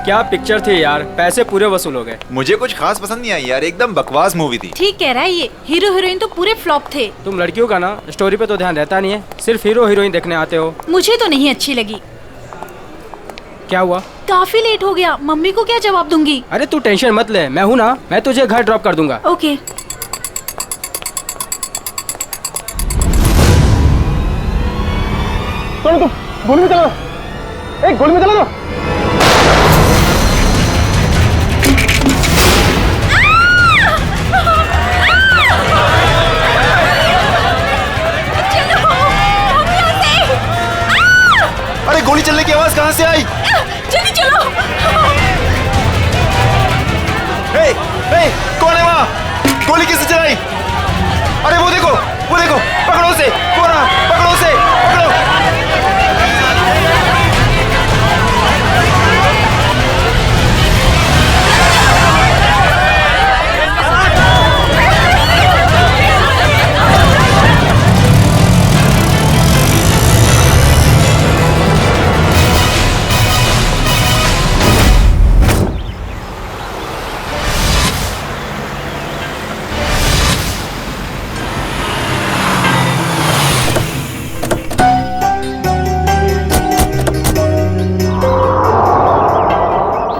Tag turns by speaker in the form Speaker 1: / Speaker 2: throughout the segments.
Speaker 1: क्या पिक्चर थी यार, पैसे पूरे वसूल हो गए।
Speaker 2: मुझे कुछ खास पसंद नहीं आई यार, एकदम बकवास मूवी थी।
Speaker 3: ठीक कह रहा है ये, हीरो हीरोइन तो पूरे फ्लॉप थे।
Speaker 1: तुम लड़कियों का ना स्टोरी पे तो ध्यान रहता नहीं है, सिर्फ हीरो हीरोइन देखने आते हो।
Speaker 3: मुझे तो नहीं अच्छी लगी।
Speaker 1: क्या हुआ?
Speaker 3: काफी लेट हो गया, मम्मी को क्या जवाब दूंगी?
Speaker 1: अरे तू टेंशन मत ले, मैं हूँ ना, मैं तुझे घर ड्रॉप कर दूंगा।
Speaker 3: ओके।
Speaker 4: तो गोली में चला दो, एक गोली में चला दो।
Speaker 2: अरे गोली चलने की आवाज कहाँ से आई?
Speaker 3: जल्दी चलो।
Speaker 2: हे, कौन है वहाँ? गोली किसने चलाई? अरे वो देखो, पकड़ो उसे, पकड़ो उसे, पकड़ो।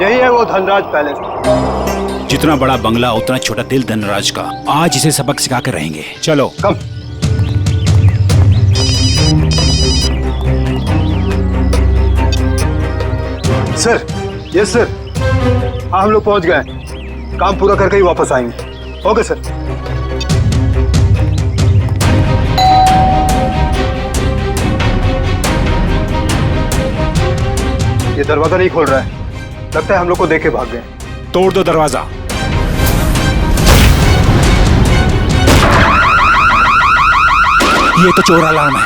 Speaker 4: यही है वो धनराज पैलेस।
Speaker 5: जितना बड़ा बंगला उतना छोटा दिल धनराज का। आज इसे सबक सिखा कर रहेंगे। चलो
Speaker 4: कम। Sir, yes sir. हाँ, हम लोग पहुंच गए। काम पूरा करके ही वापस आएंगे। Okay sir. ये दरवाजा नहीं खोल रहा है, लगता है हम लोग को देख के भाग गए।
Speaker 5: तोड़ दो दरवाजा। ये तो चोर अलार्म है।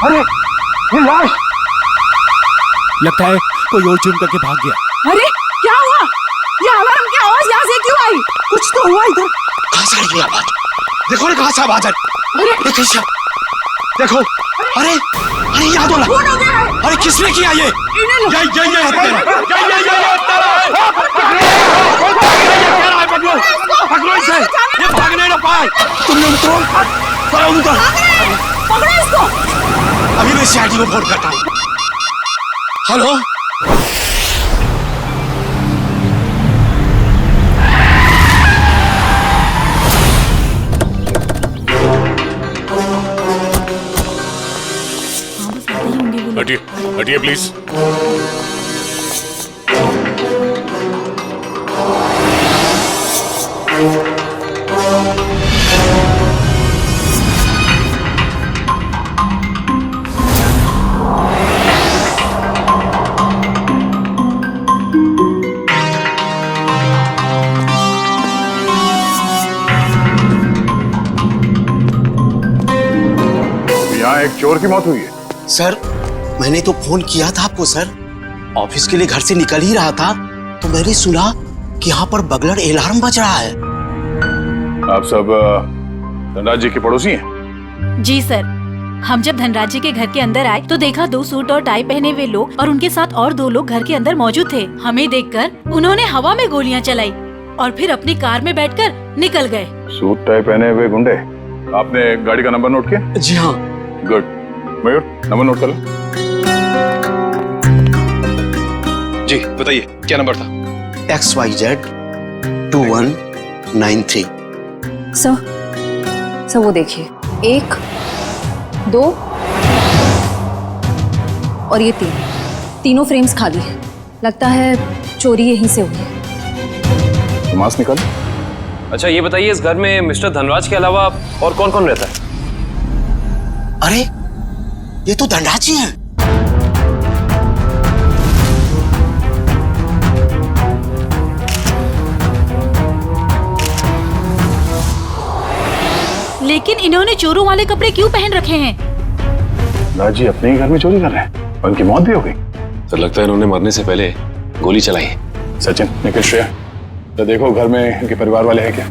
Speaker 4: अरे ये लाश!
Speaker 5: लगता है कोई और जुर्म करके भाग गया।
Speaker 6: अरे क्या हुआ? ये अलार्म की आवाज यहाँ से क्यों आई? कुछ तो हुआ इधर।
Speaker 5: कहाँ से आई ये आवाज? देखो ना कहाँ से आवाज आई। देखो, अरे याद हो
Speaker 6: कौन हो गया है?
Speaker 5: अरे किसने किया ये? पकड़ो इसे, ये भागने ना पाए। तुम लोग तो
Speaker 6: पकड़ो इसको।
Speaker 5: अभी मैं सीआईडी को फोन करता हूँ। हेलो,
Speaker 7: हटिए प्लीज।
Speaker 4: यहाँ एक चोर की मौत हुई है।
Speaker 8: सर, मैंने तो फोन किया था आपको सर। ऑफिस के लिए घर से निकल ही रहा था तो मैंने सुना कि यहाँ पर बगलर अलार्म बज रहा है।
Speaker 4: आप सब धनराज जी के पड़ोसी हैं?
Speaker 3: जी सर, हम जब धनराज जी के घर के अंदर आए तो देखा 2 सूट और टाई पहने हुए लोग और उनके साथ और 2 लोग घर के अंदर मौजूद थे। हमें देखकर उन्होंने हवा में गोलियां चलाई और फिर अपनी कार में बैठकर निकल गए।
Speaker 4: सूट टाई पहने हुए गुंडे। आपने गाड़ी का नंबर नोट किया?
Speaker 8: जी हाँ।
Speaker 4: गुड। मयूर, नंबर नोट कर लो।
Speaker 2: जी बताइए, क्या नंबर था?
Speaker 8: XYZ 2193।
Speaker 6: सर वो देखिए, 1, 2 और ये 3, तीनों फ्रेम्स खाली है। लगता है चोरी यहीं से हुई है।
Speaker 4: तो मास्क निकाल।
Speaker 7: अच्छा ये बताइए, इस घर में मिस्टर धनराज के अलावा और कौन कौन रहता है?
Speaker 8: अरे ये तो धनराज जी हैं।
Speaker 3: लेकिन इन्होंने चोरों वाले कपड़े क्यों पहन रखे हैं?
Speaker 4: धनराज जी अपने ही घर में चोरी कर रहे हैं। उनकी मौत भी हो गई।
Speaker 7: तो लगता है इन्होंने मरने से पहले गोली चलाई है।
Speaker 4: सचिन, निखिल, श्रेया, तो देखो घर में इनके परिवार वाले हैं क्या?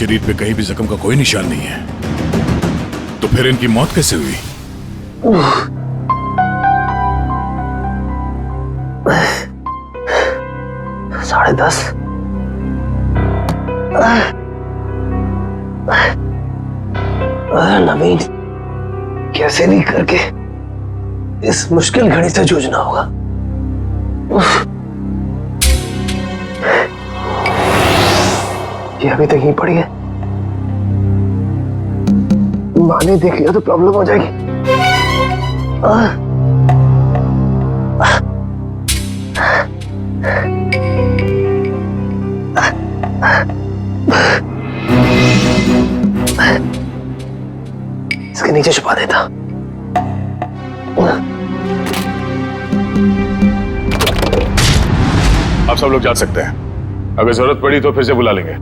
Speaker 9: शरीर पे कहीं भी जख्म का कोई निशान नहीं है, तो फिर इनकी मौत कैसे हुई?
Speaker 8: साढ़े 10। नवीन, कैसे भी करके इस मुश्किल घड़ी से जूझना होगा। ये अभी तक यहीं पड़ी है, माँ ने देख लिया तो प्रॉब्लम हो जाएगी। इसके नीचे छुपा देता।
Speaker 9: आप सब लोग जा सकते हैं, अगर जरूरत पड़ी तो फिर से बुला लेंगे।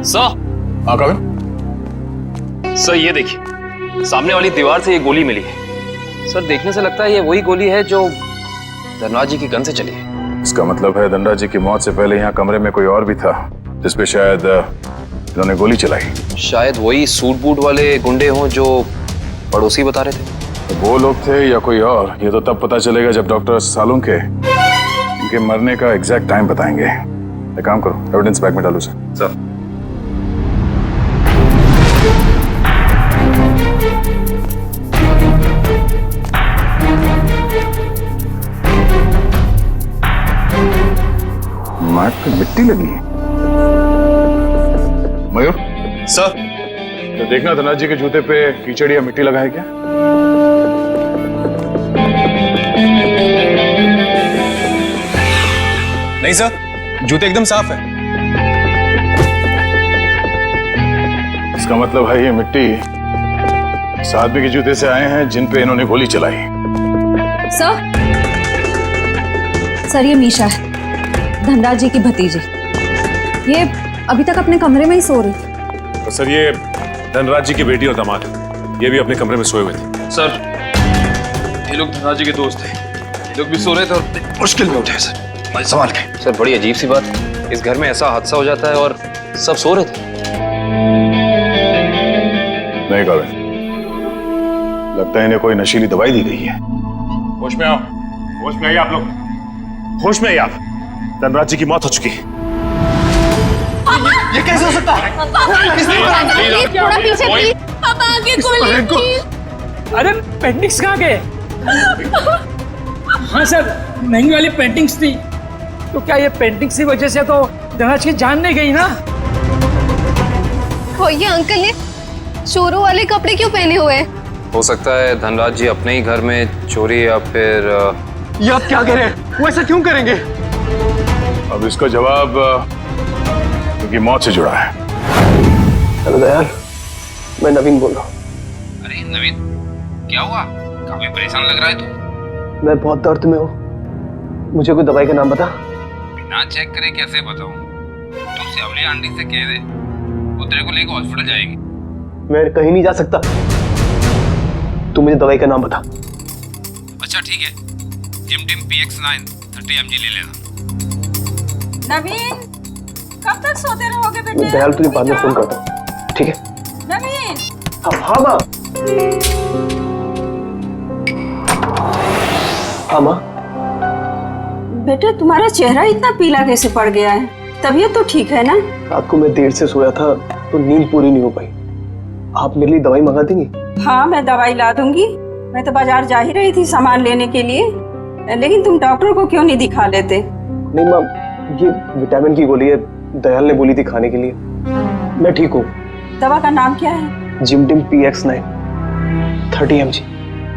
Speaker 7: सर।
Speaker 9: हाँ कविन?
Speaker 7: सर ये देखिए, सामने वाली दीवार से ये गोली मिली है। सर देखने से लगता है ये वही गोली है जो धनराज जी की गन से चली है।
Speaker 9: इसका मतलब है धनराज जी की मौत से पहले यहाँ कमरे में कोई और भी था जिसपे शायद इन्होंने गोली चलाई।
Speaker 7: शायद वही सूट बूट वाले गुंडे हों जो पड़ोसी बता रहे थे।
Speaker 9: तो वो लोग थे या कोई और, ये तो तब पता चलेगा जब डॉक्टर सालुंके के इनके मरने का एग्जैक्ट टाइम बताएंगे। एक काम करो, एविडेंस बैग में डालो सर। मार्क पे मिट्टी लगी है। मयूर
Speaker 7: सर,
Speaker 9: तो देखना धनराज जी के जूते पे कीचड़ या मिट्टी लगा है क्या?
Speaker 2: नहीं सर, जूते एकदम साफ है।
Speaker 9: इसका मतलब है ये मिट्टी इस आदमी के जूते से आए हैं जिन पे इन्होंने गोली चलाई।
Speaker 6: सर ये मीशा है, धनराज जी की भतीजी। ये अभी तक अपने कमरे में ही सो रही थी।
Speaker 10: तो सर ये धनराज जी की बेटी और दामाद है, ये भी अपने कमरे में सोए हुए थे।
Speaker 7: सर ये लोग धनराज जी के दोस्त थे, ये लोग भी सो रहे थे और मुश्किल में उठे सर। मैं संभाल के। सर बड़ी अजीब सी बात, इस घर में ऐसा हादसा हो जाता है और सब सो रहे थे।
Speaker 9: नहीं कविन, लगता है इन्हें कोई नशीली दवाई दी गई है।
Speaker 10: होश में आओ, होश में आइए आप लोग, होश में आइए आप। धनराज जी की मौत हो चुकी है।
Speaker 2: ये कैसे हो सकता है?
Speaker 3: थोड़ा पीछे प्लीज। पापा आगे गोली प्लीज।
Speaker 1: अरे पेंटिंग्स कहाँ गए? हाँ सर, महंगी वाली पेंटिंग्स थी। तो क्या ये पेंटिंग्स की वजह से तो धनराज की जान नहीं गई ना?
Speaker 11: वो ये अंकल ने चोरों वाले कपड़े क्यों पहने हुए हैं?
Speaker 7: हो सकता है धनराज जी अपने ही घर में चोरी या फिर
Speaker 2: ये आप क्या कह रहे हैं? वो ऐसा क्यों करेंगे?
Speaker 9: अब इसका जवाब उनकी मौत से जुड़ा है।
Speaker 8: हेलो दयाल, मैं नवीन बोल रहा हूँ।
Speaker 5: अरे नवीन, क्या हुआ? काफी परेशान लग रहा है तू।
Speaker 8: मैं बहुत दर्द में हूँ, मुझे कोई दवाई का नाम बता।
Speaker 5: बिना चेक करे कैसे बताऊं? तू सेवली आंटी से कह दे, वो तेरे को लेकर हॉस्पिटल जाएगी।
Speaker 8: मैं कहीं नहीं जा सकता, तू मुझे दवाई का नाम बता।
Speaker 5: अच्छा ठीक है, जिमटिम PX9 30 mg ले लेना।
Speaker 3: नवीन, कब तक सोते रहोगे बेटे?
Speaker 8: दयाल तुझे बाद में फोन करता हूँ, ठीक है?
Speaker 3: नवीन।
Speaker 8: हाँ माँ। हाँ माँ।
Speaker 11: बेटा तुम्हारा चेहरा इतना पीला कैसे पड़ गया है? तबीयत तो ठीक है ना?
Speaker 8: रात को मैं देर से सोया था तो नींद पूरी नहीं हो पाई। आप मेरे लिए दवाई मंगा देंगी?
Speaker 11: हाँ मैं दवाई ला दूंगी। मैं तो बाजार जा ही रही थी सामान लेने के लिए, लेकिन तुम डॉक्टर को क्यों नहीं दिखा लेते?
Speaker 8: नहीं माँ, ये विटामिन की गोली है, दयाल ने बोली थी खाने के लिए। मैं ठीक हूँ।
Speaker 11: दवा का नाम क्या है?
Speaker 8: जिमटिम PX9 30 mg।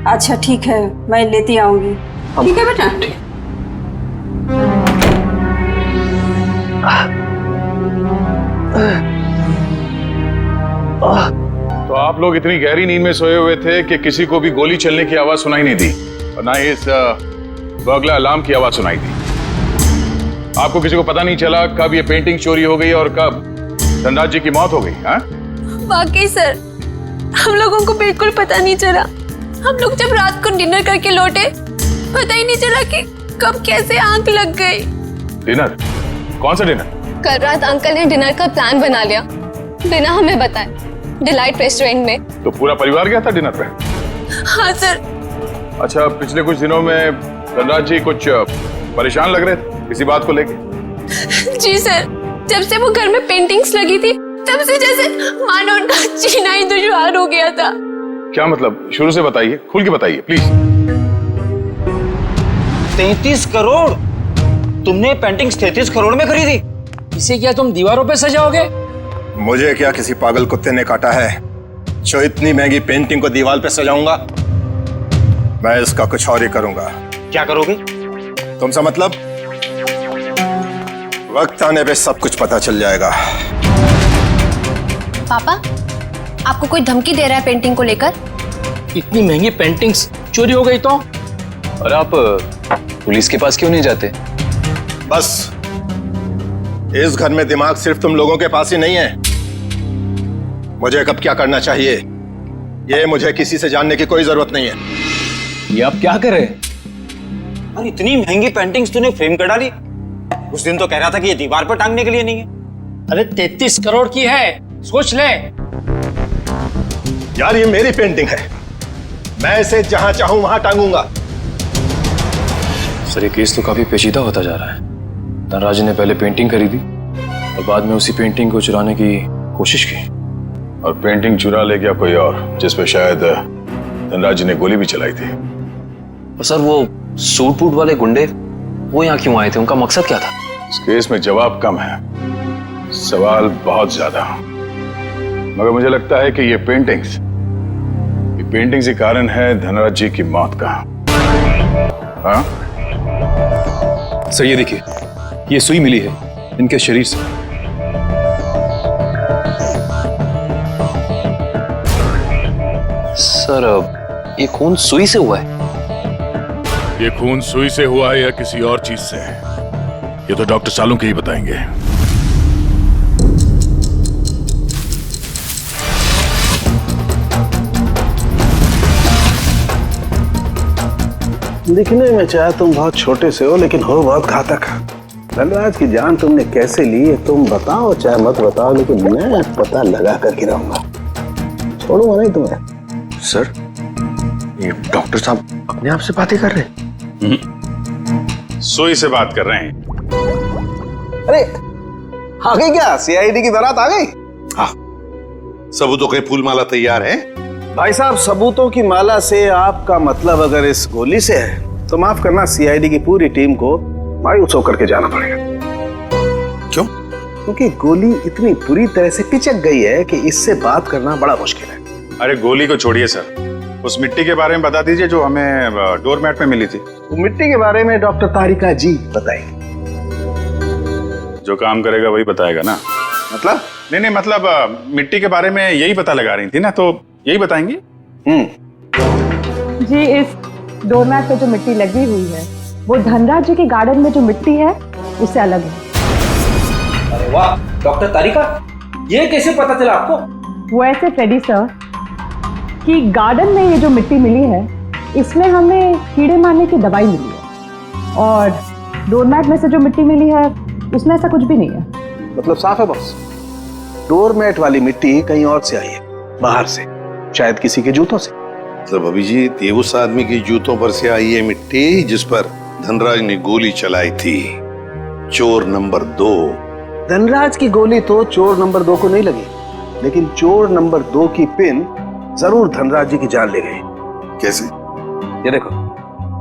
Speaker 11: अच्छा ठीक है, मैं लेती आऊंगी। ठीक है बेटा।
Speaker 9: तो आप लोग इतनी गहरी नींद में सोए हुए थे कि किसी को भी गोली चलने की आवाज सुनाई नहीं दी और ना ही इस बर्गला अलार्म की आवाज सुनाई दी। आपको किसी को पता नहीं चला कब ये पेंटिंग चोरी हो गई और कब धनराज जी की मौत हो गई? हाँ?
Speaker 11: वाकई सर,
Speaker 12: हम लोगों को बिल्कुल पता नहीं चला। हम लोग जब रात को डिनर करके लौटे, पता ही नहीं चला कि कब कैसे आंख लग गई।
Speaker 9: डिनर? कौन सा डिनर?
Speaker 12: कल रात अंकल ने डिनर का प्लान बना लिया बिना हमें बताए, डिलाइट रेस्टोरेंट में।
Speaker 9: तो पूरा परिवार गया था डिनर पे?
Speaker 12: हाँ सर।
Speaker 9: अच्छा, पिछले कुछ दिनों में धनराज जी कुछ परेशान लग रहे थे किसी बात को लेके?
Speaker 12: जी सर, जब से वो घर में पेंटिंग्स लगी थी तब से जैसे मानो उनका जीना ही दुश्वार हो गया था।
Speaker 9: क्या मतलब? शुरू से बताइए, खुल के बताइए प्लीज।
Speaker 8: 33 करोड़? तुमने पेंटिंग्स 33 करोड़ में खरीदी?
Speaker 1: इसे क्या तुम दीवारों पे सजाओगे?
Speaker 2: मुझे क्या किसी पागल कुत्ते ने काटा है जो इतनी महंगी पेंटिंग को दीवार पे सजाऊंगा? मैं इसका कुछ और ही करूंगा।
Speaker 8: क्या करोगे?
Speaker 2: तुमसे मतलब? वक्त आने पे सब कुछ पता चल जाएगा।
Speaker 12: पापा, आपको कोई धमकी दे रहा है पेंटिंग को लेकर?
Speaker 1: इतनी महंगी पेंटिंग्स चोरी हो गई तो?
Speaker 7: और आप पुलिस के पास क्यों नहीं जाते?
Speaker 2: बस इस घर में दिमाग सिर्फ तुम लोगों के पास ही नहीं है। मुझे कब क्या करना चाहिए ये मुझे किसी से जानने की कोई जरूरत नहीं है।
Speaker 8: ये आप क्या कर रहे हैं? अरे इतनी महंगी पेंटिंग्स तूने फ्रेम कर डाली। उस दिन तो कह रहा था कि ये दीवार पर टांगने के लिए नहीं है।
Speaker 1: अरे 33 करोड़ की है, सोच ले।
Speaker 2: यार ये मेरी पेंटिंग है, मैं इसे जहां चाहूं वहां टांगूंगा।
Speaker 7: सर, ये केस तो काफी पेचीदा होता जा रहा है। धनराज ने पहले पेंटिंग खरीदी और बाद में उसी पेंटिंग को चुराने की कोशिश की।
Speaker 9: और पेंटिंग चुरा ले गया कोई और, जिसपे शायद धनराज ने गोली भी चलाई थी।
Speaker 7: और सर, वो सूट बूट वाले गुंडे वो यहाँ क्यों आए थे? उनका मकसद क्या था?
Speaker 9: इस केस में जवाब कम है, सवाल बहुत ज्यादा। मगर मुझे लगता है कि ये पेंटिंग्स ही कारण है धनराज जी की मौत का। हाँ?
Speaker 7: सर, ये देखिए, ये सुई मिली है इनके शरीर से। सर, ये खून सुई से हुआ है?
Speaker 10: ये खून सुई से हुआ है या किसी और चीज से, ये तो डॉक्टर सालुंके ही बताएंगे।
Speaker 4: दिखने में चाहे तुम बहुत छोटे से हो, लेकिन हो बहुत घातक। धनराज की जान तुमने कैसे ली है तुम बताओ, चाहे मत बताओ, लेकिन मैं पता लगा कर गिराऊंगा। छोड़ूंगा नहीं तुम्हें।
Speaker 2: सर, ये डॉक्टर साहब अपने आप से बातें कर रहे हैं?
Speaker 9: सुई से बात कर रहे हैं।
Speaker 4: अरे आ गई क्या? सीआईडी की बारात आ गई?
Speaker 2: हाँ, सबूतों के फूलमाला तैयार है।
Speaker 4: भाई साहब, सबूतों की माला से आपका मतलब अगर इस गोली से है तो माफ करना, सीआईडी की पूरी टीम को मायूस होकर के जाना पड़ेगा।
Speaker 2: क्यों?
Speaker 4: क्योंकि गोली इतनी बुरी तरह से पिचक गई है कि इससे बात करना बड़ा मुश्किल है।
Speaker 9: अरे गोली को छोड़िए सर, उस मिट्टी के बारे में बता दीजिए जो हमें डोरमैट में मिली थी।
Speaker 4: तो मिट्टी के बारे में डॉक्टर तारिका जी बताएंगे।
Speaker 9: जो काम करेगा वही बताएगा ना?
Speaker 4: मतलब?
Speaker 9: नहीं, मतलब मिट्टी के बारे में यही पता लगा रही थी ना, तो यही बताएंगी।
Speaker 6: जी, इस डोरमैट पे जो मिट्टी लगी हुई है वो धनराज जी के गार्डन में जो मिट्टी है उससे अलग है।
Speaker 1: अरे वाह डॉक्टर तारिका, ये कैसे पता चला आपको?
Speaker 6: वो ऐसे फ्रेडी सर कि गार्डन में ये जो मिट्टी मिली है इसमें हमें कीड़े मारने की दवाई मिली है, और डोरमैट में से जो मिट्टी मिली है उसमें ऐसा कुछ भी नहीं है।
Speaker 4: मतलब साफ है बॉस, डोरमैट वाली मिट्टी कहीं और से आई है, बाहर से, शायद किसी के जूतों से।
Speaker 2: मतलब अभिजीत, ये उस आदमी की जूतों पर से आई है मिट्टी जिस पर धनराज ने गोली चलाई थी, चोर नंबर 2।
Speaker 4: धनराज की गोली तो चोर नंबर 2 को नहीं लगी, लेकिन चोर नंबर 2 की पिन जरूर धनराज जी की जान ले गई।
Speaker 2: कैसे?
Speaker 4: ये देखो,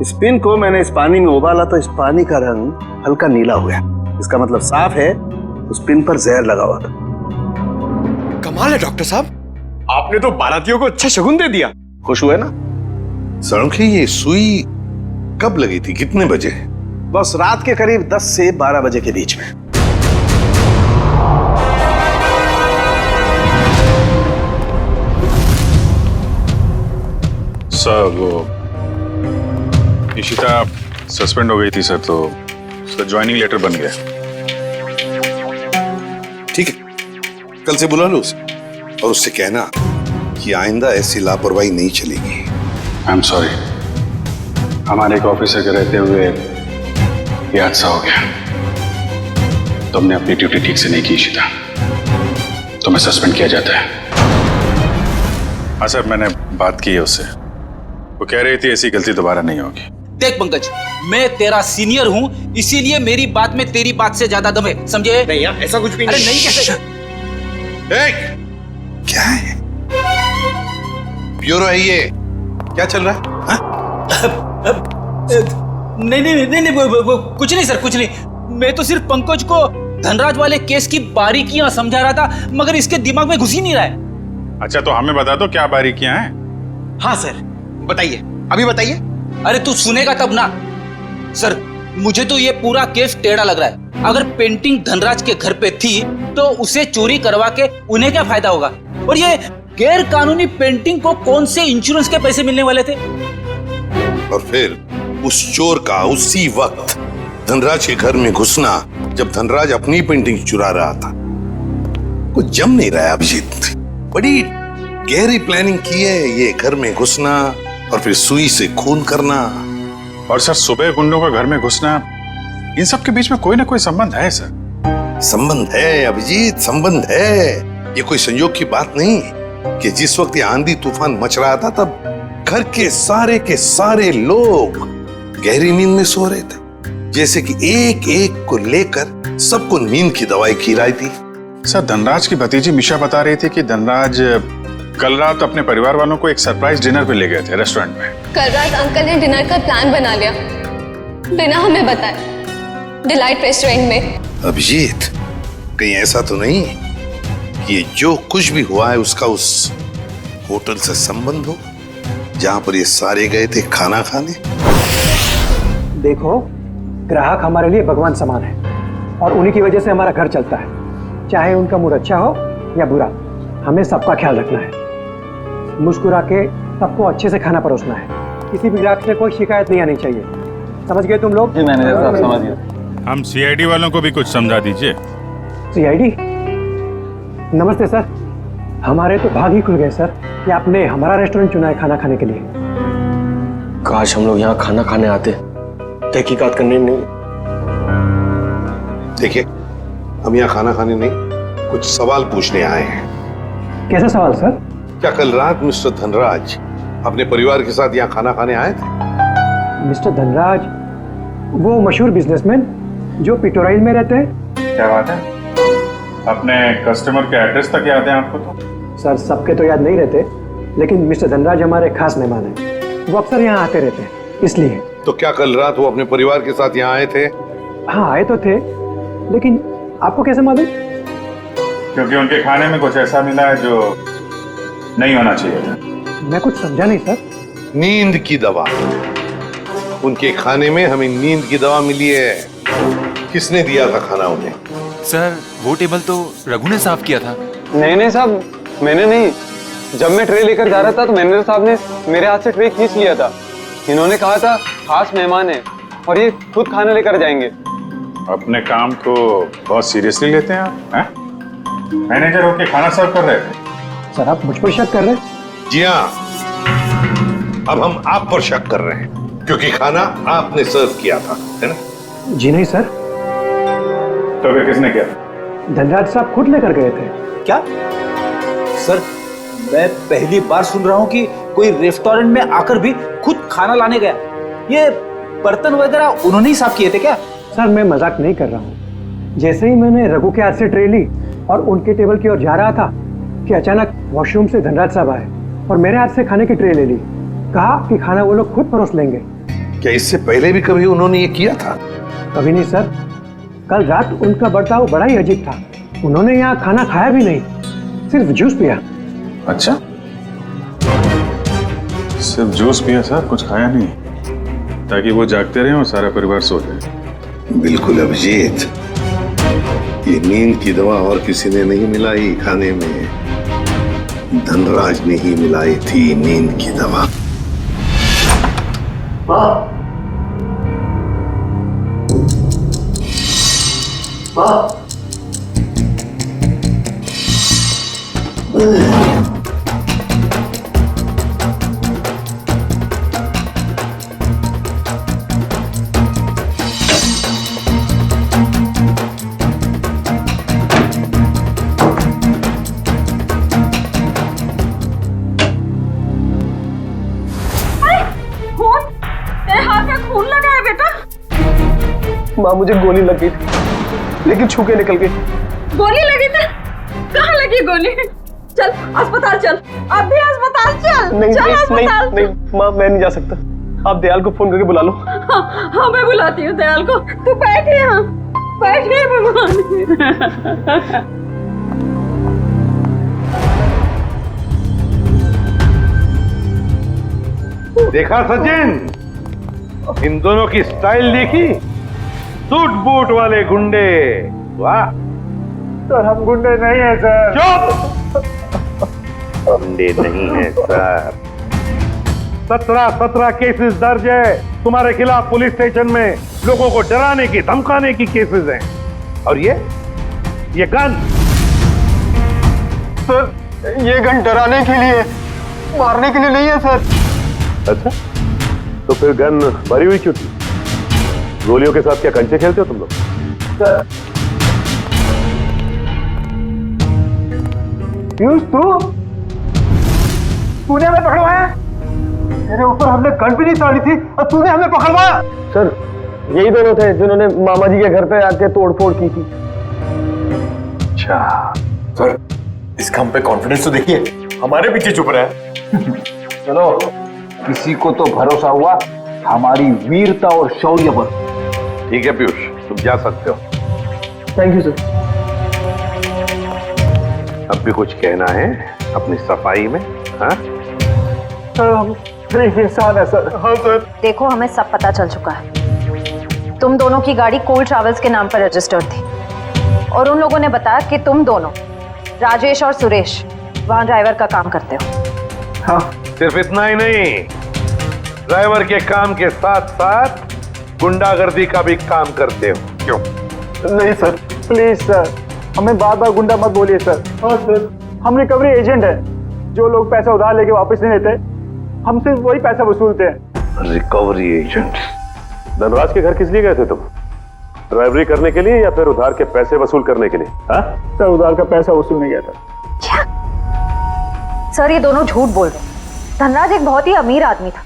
Speaker 4: इस पिन को मैंने इस पानी में उबाला तो इस पानी का रंग हल्का नीला हो गया। इसका मतलब साफ है उस पिन पर जहर लगा हुआ था।
Speaker 8: कमाल है डॉक्टर साहब, आपने तो बारातियों को अच्छा शगुन दे दिया।
Speaker 4: खुश हुए ना?
Speaker 2: सड़के, ये सुई कब लगी थी, कितने बजे?
Speaker 4: बस रात के करीब 10 से 12 बजे के बीच में।
Speaker 9: सर, वो इशिता सस्पेंड हो गई थी सर, तो उसका ज्वाइनिंग लेटर बन गया।
Speaker 2: ठीक है, कल से बुला लो उसे और उससे कहना
Speaker 4: कि आइंदा ऐसी लापरवाही नहीं चलेगी।
Speaker 9: आई एम सॉरी, हमारे एक ऑफिसर के रहते हुए ये हादसा हो गया। तुमने अपनी ड्यूटी ठीक से नहीं की शीता, तुम्हें सस्पेंड किया जाता है। हाँ सर, मैंने बात की है उससे, वो कह रही थी ऐसी गलती दोबारा नहीं होगी।
Speaker 8: देख पंकज, मैं तेरा सीनियर हूँ, इसीलिए मेरी बात में तेरी बात से ज्यादा दम है, समझे?
Speaker 2: नहीं यार, ऐसा कुछ भी
Speaker 8: अरे नहीं कैसे?
Speaker 4: क्या है? ब्यूरो है ये, क्या चल रहा है?
Speaker 8: नहीं, वो कुछ नहीं सर, कुछ नहीं। मैं तो सिर्फ पंकज को धनराज वाले केस की बारीकियां समझा रहा था, मगर इसके दिमाग में घुस ही नहीं रहा है।
Speaker 9: अच्छा, तो हमें बता दो क्या बारीकियां हैं।
Speaker 8: हाँ सर, बताइए, अभी बताइए। अरे तू सुनेगा तब ना। सर, मुझे तो ये पूरा केस टेढ़ा लग रहा है। अगर पेंटिंग धनराज के घर पे थी तो उसे चोरी करवा के उन्हें क्या फायदा होगा? और ये गैर कानूनी पेंटिंग को कौन से इंश्योरेंस के पैसे मिलने वाले थे?
Speaker 4: और फिर उस चोर का उसी वक्त धनराज के घर में घुसना, जब धनराज अपनी पेंटिंग चुरा रहा था। कुछ जम नहीं रहा है अभिजीत। बड़ी गहरी प्लानिंग की है ये घर में घुसना और फिर सुई से खून करना।
Speaker 9: और सर, सुबह गुंडों का घर में घुसना, इन सब के बीच में कोई ना कोई संबंध है सर।
Speaker 4: संबंध है अभिजीत, संबंध है। ये कोई संयोग की बात नहीं कि जिस वक्त ये आंधी तूफान मच रहा था तब घर के सारे लोग गहरी नींद में सो रहे थे, जैसे कि एक एक को लेकर सबको नींद की दवाई खिलाई थी।
Speaker 9: सर, धनराज की भतीजी मिशा बता रही थी कि धनराज कल रात अपने परिवार वालों को एक सरप्राइज डिनर पे ले गए थे रेस्टोरेंट में।
Speaker 12: कल रात अंकल ने डिनर का प्लान बना लिया बिना हमें बताए, डिलाइट रेस्टोरेंट में।
Speaker 4: अभिजीत, कहीं ऐसा तो नहीं कि ये जो कुछ भी हुआ है उसका उस होटल से संबंध हो जहां पर ये सारे गए थे खाना खाने?
Speaker 1: देखो, ग्राहक हमारे लिए भगवान समान है और उन्हीं की वजह से हमारा घर चलता है। चाहे उनका मूड अच्छा हो या बुरा, हमें सबका ख्याल रखना है। मुस्कुरा के सबको अच्छे से खाना परोसना है। किसी भी ग्राहक से कोई शिकायत नहीं आनी चाहिए। समझ गए तुम लोग?
Speaker 7: जी मैनेजर साहब, समझ गए।
Speaker 10: हम सीआईडी वालों को भी कुछ समझा दीजिए।
Speaker 1: सीआईडी? नमस्ते सर। हमारे तो भाग ही खुल गए सर कि आपने हमारा रेस्टोरेंट चुना है खाना खाने के लिए।
Speaker 7: काश हम लोग यहाँ खाना खाने आते, तहकीकात करने नहीं।
Speaker 4: देखिए, हम यहाँ खाना खाने नहीं, कुछ सवाल पूछने आए हैं।
Speaker 1: कैसा सवाल सर?
Speaker 4: क्या कल रात मिस्टर धनराज अपने परिवार के साथ यहाँ खाना खाने आए थे?
Speaker 1: मिस्टर धनराज, वो मशहूर बिजनेसमैन जो पिटोराइल में रहते हैं।
Speaker 9: क्या बात है? अपने कस्टमर के एड्रेस तक याद है आपको? तो
Speaker 1: सर, सबके तो याद नहीं रहते, लेकिन मिस्टर धनराज हमारे खास मेहमान हैं। वो अक्सर यहाँ आते रहते हैं, इसलिए।
Speaker 4: तो क्या कल रात वो अपने परिवार के साथ यहाँ आए थे?
Speaker 1: हाँ, आए तो थे, लेकिन आपको कैसे मालूम?
Speaker 9: क्योंकि उनके खाने में कुछ ऐसा मिला है जो नहीं होना चाहिए था।
Speaker 1: मैं कुछ समझा नहीं सर।
Speaker 4: नींद की दवा। उनके खाने में हमें नींद की दवा मिली है। किसने दिया था खाना उन्हें?
Speaker 7: सर, वो टेबल तो रघु ने साफ किया था।
Speaker 13: नहीं साहब, मैंने नहीं। जब मैं ट्रे लेकर जा रहा था तो मैनेजर साहब ने मेरे हाथ से ट्रे खींच लिया था। इन्होंने कहा था खास मेहमान है और ये खुद खाना लेकर जाएंगे।
Speaker 9: अपने काम को बहुत सीरियसली लेते हैं आप, हैं? मैनेजर होके खाना सर्व कर रहे थे।
Speaker 1: सर, आप मुझ पर शक कर रहे हैं?
Speaker 4: जी हाँ, अब हम आप पर शक कर रहे हैं क्योंकि खाना आपने सर्व किया था, है ना?
Speaker 1: जी नहीं सर।
Speaker 9: तो फिर किसने किया?
Speaker 1: धनराज साहब खुद लेकर गए थे।
Speaker 8: क्या? सर, मैं पहली बार सुन रहा हूँ कि कोई रेस्टोरेंट में आकर भी खुद खाना लाने गया। ये बर्तन वगैरह उन्होंने ही साफ किए थे क्या?
Speaker 1: सर, मैं मजाक नहीं कर रहा हूँ। जैसे ही मैंने रघु के हाथ से ट्रे ली और उनके टेबल की ओर जा रहा था कि अचानक वॉशरूम से धनराज साहब आए और मेरे हाथ से खाने की ट्रे ले ली। कहा कि खाना वो लोग खुद परोस लेंगे।
Speaker 4: क्या इससे पहले भी कभी उन्होंने ये किया था?
Speaker 1: कभी नहीं सर। कल रात उनका बर्ताव बड़ा ही अजीब था। उन्होंने यहाँ खाना खाया भी नहीं, सिर्फ जूस पिया।
Speaker 9: अच्छा, सिर्फ जूस पिया सर, कुछ खाया नहीं, ताकि वो जागते रहे और सारा परिवार सो जाए।
Speaker 4: बिल्कुल अभिजीत, ये नींद की दवा और किसी ने नहीं मिलाई खाने में, धनराज ने ही मिलाई थी नींद की दवा। माँ मुझे गोली लग गई थी, लेकिन छू के निकल गई।
Speaker 11: गोली लगी थी? कहाँ लगी गोली? चल अस्पताल चल, अब भी अस्पताल चल।
Speaker 4: नहीं
Speaker 11: चल
Speaker 4: नहीं
Speaker 11: अस्पताल।
Speaker 4: नहीं माँ, मैं नहीं जा सकता। आप दयाल को फोन करके बुला लो।
Speaker 11: हाँ मैं बुलाती हूँ दयाल को। तू बैठ यहाँ, बैठ भगवान।
Speaker 14: देखा सचिन, इन दोनों की स्टाइल देखी? सूट बूट वाले गुंडे। वाह
Speaker 1: सर हम गुंडे नहीं हैं सर।
Speaker 14: चुप! गुंडे नहीं है सर। 17 केसेस दर्ज है तुम्हारे खिलाफ पुलिस स्टेशन में। लोगों को डराने की धमकाने की केसेस हैं। और ये गन?
Speaker 4: सर ये गन डराने के लिए, मारने के लिए नहीं है सर।
Speaker 14: अच्छा, तो फिर गन भरी हुई क्यों थी? गोलियों के साथ क्या कंचे खेलते हो तुम लोग?
Speaker 4: सर पीयूष तूने हमें पकड़वाया? तेरे ऊपर हमने गन भी नहीं ताड़ी थी और तूने हमें पकड़वाया? सर यही दोनों थे जिन्होंने मामा जी के घर पे आके तोड़फोड़ की थी।
Speaker 14: अच्छा
Speaker 2: सर, इसका हम पे कॉन्फिडेंस तो देखिए, हमारे पीछे चुप रहा है।
Speaker 4: चलो, किसी को तो भरोसा हुआ हमारी वीरता और शौर्य पर।
Speaker 14: ठीक है पीयूष, तुम जा सकते हो।
Speaker 4: Thank you sir.
Speaker 14: अब भी कुछ कहना है अपनी सफाई में? हाँ
Speaker 4: सर हम इंसान है सर। हाँ सर।
Speaker 15: देखो हमें सब पता चल चुका है। तुम दोनों की गाड़ी कोल ट्रैवल्स के नाम पर रजिस्टर्ड थी और उन लोगों ने बताया कि तुम दोनों, राजेश और सुरेश, वहां ड्राइवर का काम करते हो।
Speaker 14: हाँ। सिर्फ इतना ही नहीं, ड्राइवर के काम के साथ साथ गुंडागर्दी का भी काम करते हो। क्यों?
Speaker 4: नहीं सर, प्लीज सर, हमें बार बार गुंडा मत बोलिए सर। हाँ सर, हम रिकवरी एजेंट है। जो लोग पैसा उधार लेके वापस नहीं लेते, हम सिर्फ वही पैसा वसूलते हैं।
Speaker 14: Recovery agent? धनराज के घर किस लिए गए थे तुम? ड्राइवरी करने के लिए या फिर उधार के पैसे वसूल करने के लिए? हाँ
Speaker 4: सर, उधार का पैसा वसूलने गया था।
Speaker 15: क्या? सर ये दोनों झूठ बोल रहे हैं। धनराज एक बहुत ही अमीर आदमी था,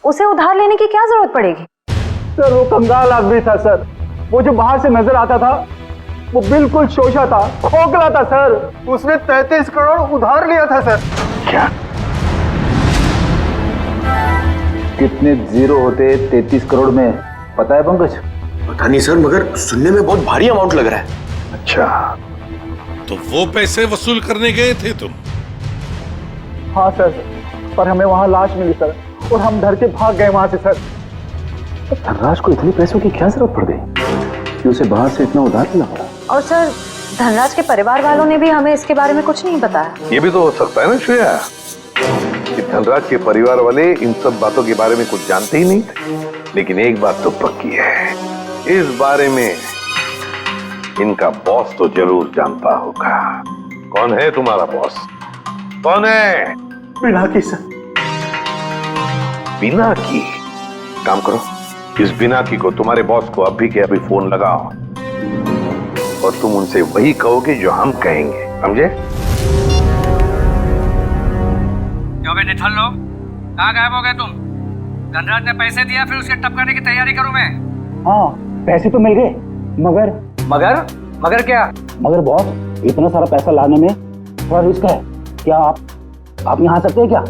Speaker 15: उसे उधार लेने की क्या जरूरत पड़ेगी?
Speaker 4: सर वो कंगाल आदमी था सर। वो जो बाहर से नजर आता था वो बिल्कुल शोषा था, खोखला था सर। उसने 33 करोड़ उधार लिया था सर।
Speaker 14: क्या?
Speaker 4: कितने जीरो होते 33 करोड़ में, पता है पंकज?
Speaker 2: पता नहीं सर, मगर सुनने में बहुत भारी अमाउंट लग रहा है।
Speaker 14: अच्छा,
Speaker 10: तो वो पैसे वसूल करने गए थे तुम?
Speaker 4: हाँ सर, पर हमें वहां लाश मिली सर और हम डर के भाग गए वहां से सर। धनराज को इतने पैसों की क्या जरूरत पड़ गई कि उसे बाहर से इतना उधार लेना पड़ा?
Speaker 15: और सर धनराज के परिवार वालों ने भी हमें इसके बारे में कुछ नहीं बताया।
Speaker 14: ये भी तो हो सकता है ना श्रेया, कि धनराज के परिवार वाले इन सब बातों के बारे में कुछ जानते ही नहीं थे। लेकिन एक बात तो पक्की है, इस बारे में इनका बॉस तो जरूर जानता होगा। कौन है तुम्हारा बॉस? कौन है?
Speaker 4: पिनाकी सर।
Speaker 14: पिनाकी? काम करो, इस पिनाकी को, तुम्हारे बॉस को अभी के अभी फोन लगाओ और तुम उनसे वही कहोगे जो हम कहेंगे, समझे?
Speaker 5: क्यों बे निठल्लो, कहाँ गायब हो गए तुम? धनराज ने पैसे दिया, फिर उसके टपकाने की तैयारी करूं मैं?
Speaker 4: हाँ पैसे तो मिल गए,
Speaker 5: मगर क्या?
Speaker 4: मगर बॉस इतना सारा पैसा लाने में थोड़ा रिस्क है। क्या आप यहाँ आ सकते हैं क्या?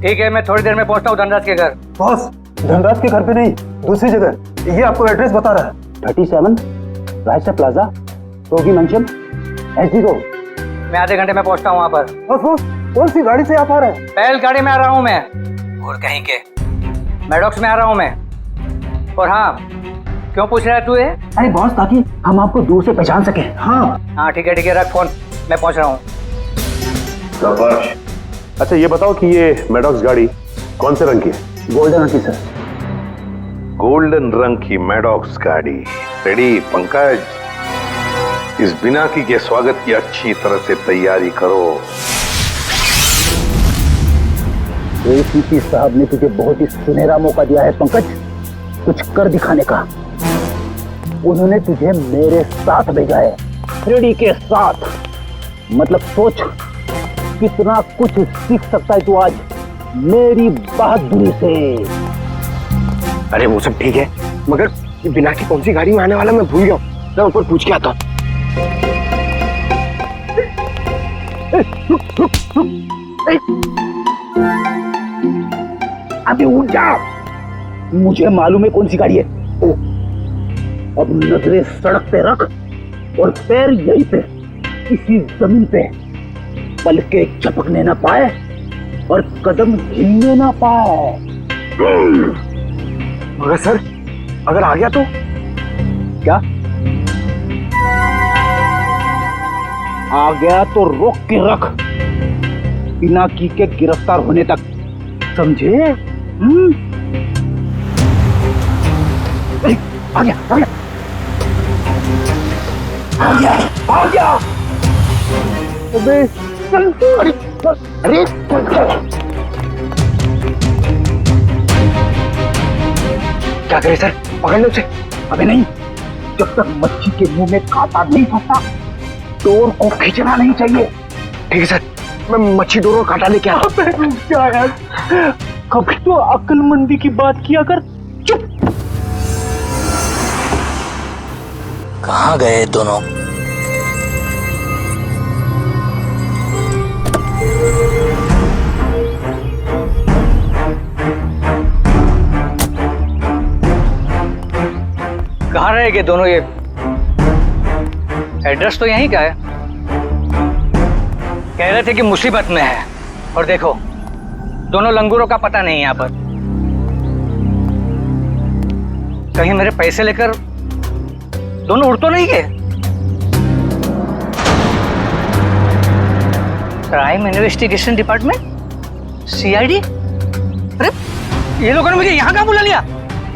Speaker 5: ठीक है, मैं थोड़ी देर में पहुंचता हूँ धनराज के घर।
Speaker 4: बॉस धनराज के घर पे नहीं, दूसरी जगह। ये आपको एड्रेस बता रहा है। 37 रायसा प्लाजा, रोगी मंचन, एसडी रोड।
Speaker 5: मैं आधे घंटे में पहुंचता हूँ वहाँ पर।
Speaker 4: बॉस कौन सी गाड़ी से आप आ रहे हैं?
Speaker 5: पहल गाड़ी में आ रहा हूँ मैं। और कहीं के मैडॉक्स में आ रहा हूँ मैं। और हाँ, क्यों पूछ रहा है तू ये?
Speaker 4: अरे बॉस, ताकि हम आपको दूर से पहचान सके। हाँ
Speaker 5: ठीक है, रख फोन, मैं पहुंच रहा हूँ।
Speaker 14: अच्छा ये बताओ कि ये मैडॉक्स गाड़ी कौन से रंग की है?
Speaker 4: गोल्डन रंग की सर।
Speaker 14: गोल्डन रंग की मैडॉक्स गाड़ी रेडी? पंकज, इस बिनाकी के स्वागत की अच्छी तरह से तैयारी करो।
Speaker 4: एसीपी साहब ने तुझे बहुत ही सुनहरा मौका दिया है पंकज, कुछ कर दिखाने का। उन्होंने तुझे मेरे साथ भेजा है, रेडी के साथ। मतलब सोच कितना कुछ सीख सकता है तू आज मेरी बहादुरी से।
Speaker 2: अरे वो सब ठीक है, मगर
Speaker 16: बिना की कौन सी गाड़ी में आने वाला मैं भूल गया हूँ। मैं ऊपर पूछ के आता हूँ।
Speaker 17: अबे उठ जा, मुझे मालूम है कौन सी गाड़ी है। ओ, अब नजरें सड़क पे रख और पैर यहीं पे इसी जमीन पे, पलके झपकने ना पाए और कदम हिलने ना पाए।
Speaker 16: मगर सर अगर आ गया तो
Speaker 17: क्या? आ गया तो रोक के रख, बिना की के गिरफ्तार होने तक, समझे? आ गया आ गया आ गया आ गया। अबे चल, अरे अरे
Speaker 16: क्या करे सर, पकड़ लो उसे।
Speaker 17: अबे नहीं, जब तक मच्छी के मुंह में कांटा नहीं फंसता डोर को खींचना नहीं चाहिए।
Speaker 16: ठीक है सर, मैं मच्छी डोर और कांटा लेके आता हूं।
Speaker 17: क्या यार, कभी तो अक्लमंदी की बात किया कर। चुप।
Speaker 8: कहाँ गए दोनों?
Speaker 5: कहाँ रहेंगे दोनों? ये एड्रेस तो यहीं का है। कह रहे थे कि मुसीबत में है, और देखो दोनों लंगूरों का पता नहीं है यहाँ पर। कहीं मेरे पैसे लेकर दोनों उड़ तो नहीं गए? Crime investigation department, CID? अरे ये लोगों ने मुझे यहाँ कहाँ बुला लिया?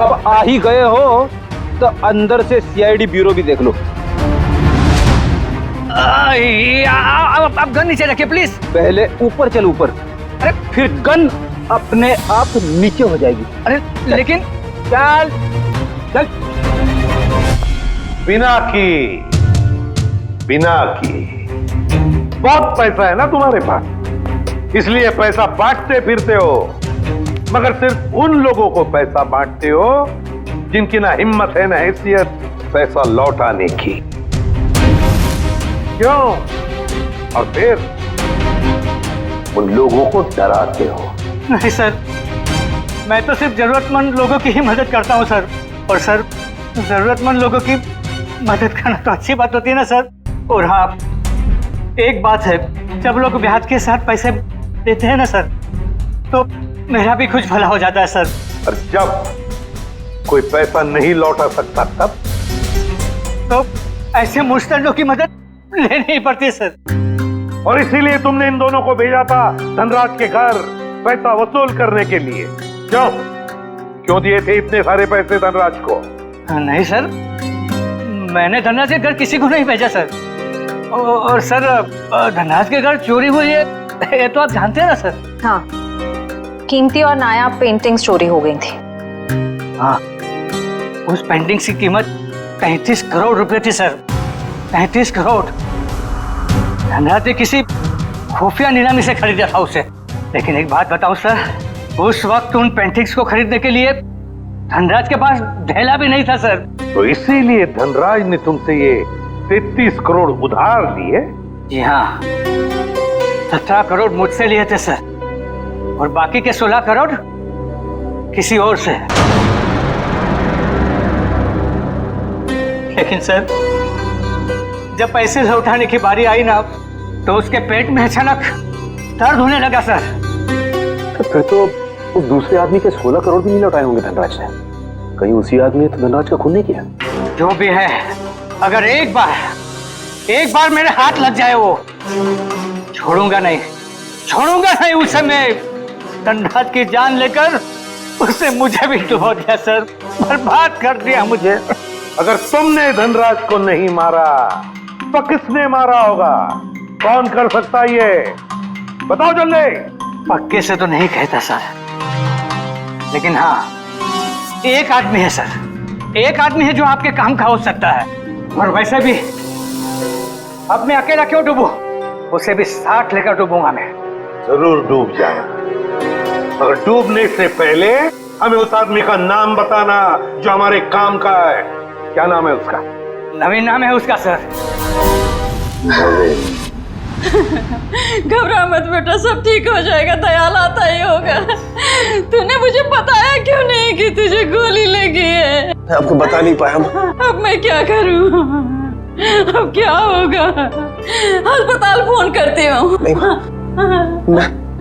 Speaker 13: अब आ ही गए हो तो अंदर से सीआईडी ब्यूरो भी देख लो।
Speaker 5: आप गन नीचे रखिए प्लीज।
Speaker 13: पहले ऊपर चल, ऊपर,
Speaker 5: अरे
Speaker 13: फिर गन अपने आप नीचे हो जाएगी।
Speaker 5: अरे लेकिन
Speaker 13: चल चल।
Speaker 14: बिना की बहुत पैसा है ना तुम्हारे पास, इसलिए पैसा बांटते फिरते हो, मगर सिर्फ उन लोगों को पैसा बांटते हो जिनकी ना हिम्मत है ना हैसियत पैसा लौटाने की। क्यों? और फिर उन लोगों को डराते हो।
Speaker 5: नहीं सर, मैं तो सिर्फ जरूरतमंद लोगों की ही मदद करता हूँ सर। और सर, जरूरतमंद लोगों की मदद करना तो अच्छी बात होती है ना सर। और हाँ, एक बात है, जब लोग ब्याज के साथ पैसे देते हैं ना सर, तो मेरा भी कुछ भला हो जाता है सर।
Speaker 14: और जब कोई पैसा नहीं लौटा सकता तब
Speaker 5: तो ऐसे मुश्तलों की मदद लेनी ही पड़ती है सर।
Speaker 14: और इसीलिए तुमने इन दोनों को भेजा था धनराज के घर पैसा वसूल करने के लिए। क्यों दिए थे इतने सारे पैसे धनराज को?
Speaker 5: नहीं सर, मैंने धनराज के घर किसी को नहीं भेजा सर। और सर, धनराज के घर चोरी हुई है ये तो आप जानते हैं ना सर।
Speaker 15: हाँ, कीमती और नायाब पेंटिंग्स चोरी हो गई थी।
Speaker 5: हाँ, उस पेंटिंग की कीमत 33 करोड़ रुपए थी सर। 33 करोड़। धनराज ने किसी खुफिया नीलामी से खरीदा था उसे। लेकिन एक बात बताऊं सर, उस वक्त उन पेंटिंग्स को खरीदने के लिए धनराज के पास ढेला भी नहीं था सर।
Speaker 14: तो इसीलिए धनराज ने तुमसे ये 33 करोड़ उधार लिए?
Speaker 5: जी हाँ, 17 करोड़ मुझसे लिए थे सर, और बाकी के 16 करोड़ किसी और से। लेकिन सर, जब पैसे लौटाने की बारी आई ना, तो उसके पेट में अचानक दर्द होने लगा सर।
Speaker 4: तो फिर तो उस दूसरे आदमी के 16 करोड़ भी नहीं लौटाए होंगे धनराज ने। कहीं उसी आदमी ने तो धनराज का खून नहीं किया?
Speaker 5: जो भी है, अगर एक बार मेरे हाथ लग जाए वो, छोड़ूंगा नहीं उसे। मैं धनराज की जान लेकर उससे मुझे भी डुबो दिया सर, बर्बाद कर दिया मुझे।
Speaker 14: अगर तुमने धनराज को नहीं मारा तो किसने मारा होगा? कौन कर सकता ये? बताओ जल्दी।
Speaker 5: पक्के से तो नहीं कहता सर, लेकिन हाँ, एक आदमी है सर। एक आदमी है जो आपके काम का हो सकता है। और वैसे भी अब मैं अकेला क्यों डूबूं? उसे भी साथ लेकर डूबूंगा मैं।
Speaker 14: जरूर डूब जाए, मगर डूबने से पहले हमें उस आदमी का नाम बताना जो हमारे काम का है। क्या नाम है उसका?
Speaker 5: नवीन नाम है उसका सर।
Speaker 11: घबरा मत बेटा, सब ठीक हो जाएगा, दयाल आता ही होगा। तूने मुझे बताया क्यों नहीं कि तुझे गोली लगी है?
Speaker 4: मैं आपको बता नहीं पाया।
Speaker 11: अब मैं क्या करूं? अब क्या होगा? अस्पताल फोन करती हूँ।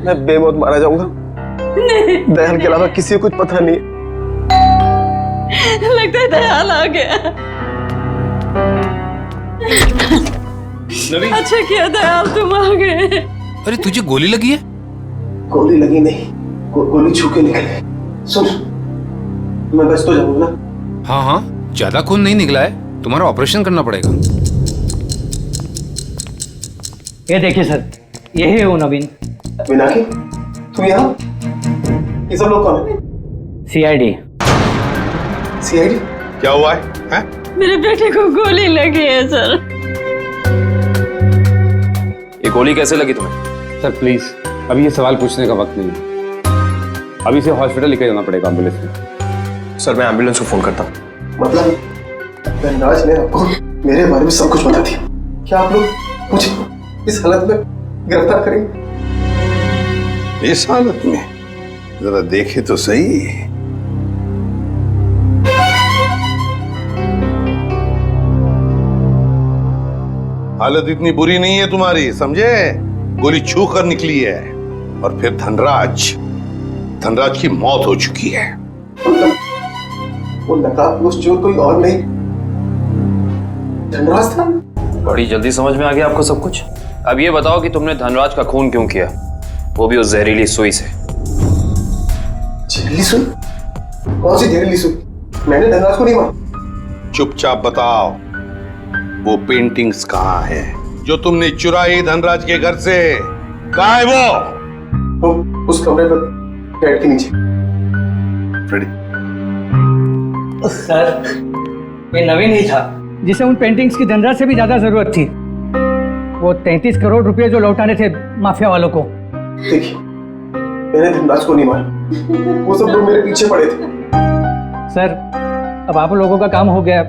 Speaker 4: मैं बेमौत मारा जाऊंगा। दयाल के अलावा किसी को कुछ पता नहीं।
Speaker 11: लगता है दयाल आ गया।
Speaker 7: नवीन।
Speaker 11: अच्छा किया दयाल तुम आ गए।
Speaker 7: अरे तुझे गोली लगी है?
Speaker 4: गोली लगी नहीं, गोली छू के निकली। सुन, मैं बच तो जाऊंगा ना?
Speaker 7: हाँ हाँ, ज्यादा खून नहीं निकला है, तुम्हारा ऑपरेशन करना पड़ेगा।
Speaker 5: ये देखिए सर, यही है वो नवीन।
Speaker 4: मीनाक्षी, तुम यहाँ? ये सब लोग कौन है?
Speaker 5: सीआईडी।
Speaker 14: सीआईडी? क्या हुआ है?
Speaker 11: मेरे बेटे को गोली लगी है सर।
Speaker 7: ये गोली कैसे लगी तुम्हें?
Speaker 13: सर प्लीज, अभी ये सवाल पूछने का वक्त नहीं है। अभी से हॉस्पिटल लेकर जाना पड़ेगा एम्बुलेंस में।
Speaker 4: सर मैं एम्बुलेंस को फोन करता हूँ। मतलब धनराज ने आपको मेरे बारे में सब कुछ बता दिया। क्या आप लोग मुझे इस हालत में गिरफ्तार करेंगे?
Speaker 14: इस हालत में जरा देखे तो सही। हालत इतनी बुरी नहीं है तुम्हारी, समझे? गोली छू कर निकली है और फिर धनराज की मौत हो चुकी है।
Speaker 4: वो नकाबपोश चोर कोई और नहीं, धनराज था।
Speaker 7: बड़ी जल्दी समझ में आ गया आपको सब कुछ। अब ये बताओ कि तुमने धनराज का खून क्यों किया, वो भी उस जहरीली सुई से।
Speaker 4: जहरीली सुई? कौन सी जहरीली सुई? मैंने धनराज को नहीं मारा।
Speaker 14: चुपचाप बताओ, वो पेंटिंग्स कहाँ है जो तुमने चुराई धनराज के घर से? कहाँ है वो
Speaker 4: उस कमरे पर बेड के नीचे।
Speaker 14: फ्रेडी।
Speaker 5: सर, ये नवीन ही था जिसे उन पेंटिंग्स की धनराज से भी ज्यादा जरूरत थी। वो 33 करोड़ रुपए जो लौटाने थे माफिया वालों को।
Speaker 4: देखिए, मैंने धनराज को नहीं मारा, वो सब लोग मेरे पीछे पड़े थे।
Speaker 5: सर, अब आप लोगों का काम हो गया,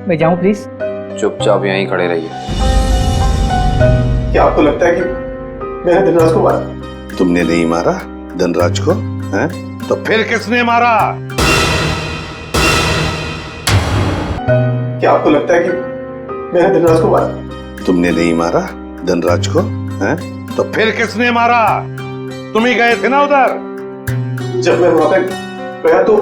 Speaker 5: मैं जाऊं प्लीज?
Speaker 7: चुपचाप यहीं खड़े रहिए।
Speaker 4: क्या आपको लगता है कि मैंने धनराज को मारा?
Speaker 14: तुमने नहीं मारा धनराज को, हैं? तो फिर किसने मारा?
Speaker 4: क्या आपको लगता है कि मैंने धनराज को मारा?
Speaker 14: तुमने नहीं मारा धनराज को, हैं? तो फिर किसने मारा? तुम ही गए थे ना उधर।
Speaker 4: जब मैं वहां पे गया तो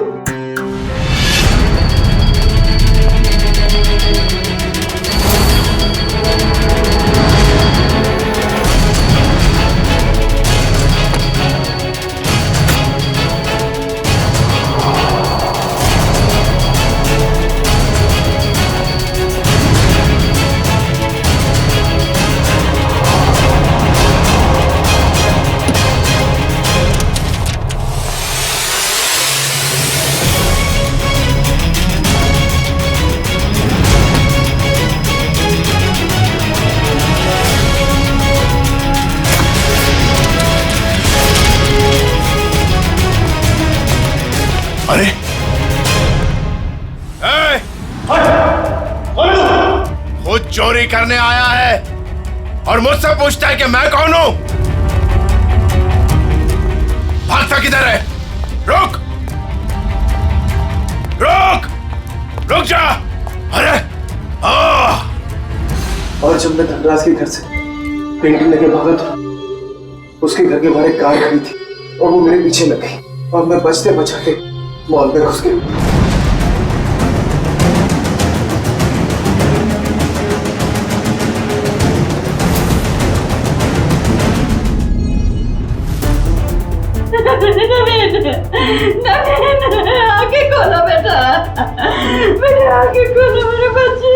Speaker 10: अरे खुद चोरी करने आया है और मुझसे पूछता है कि मैं कौन हूं? भागता किधर है? रुक रुक रुक जा। अरे
Speaker 4: और जब मैं धनराज के घर से पेंटिंग लेके भागा था, उसके घर के बाहर एक कार खड़ी थी और वो मेरे पीछे लग गई और मैं बचते बचाते मॉल में घुस गया।
Speaker 11: आगे खोलो बेटा, मेरे आगे खोलो मेरे बच्चे।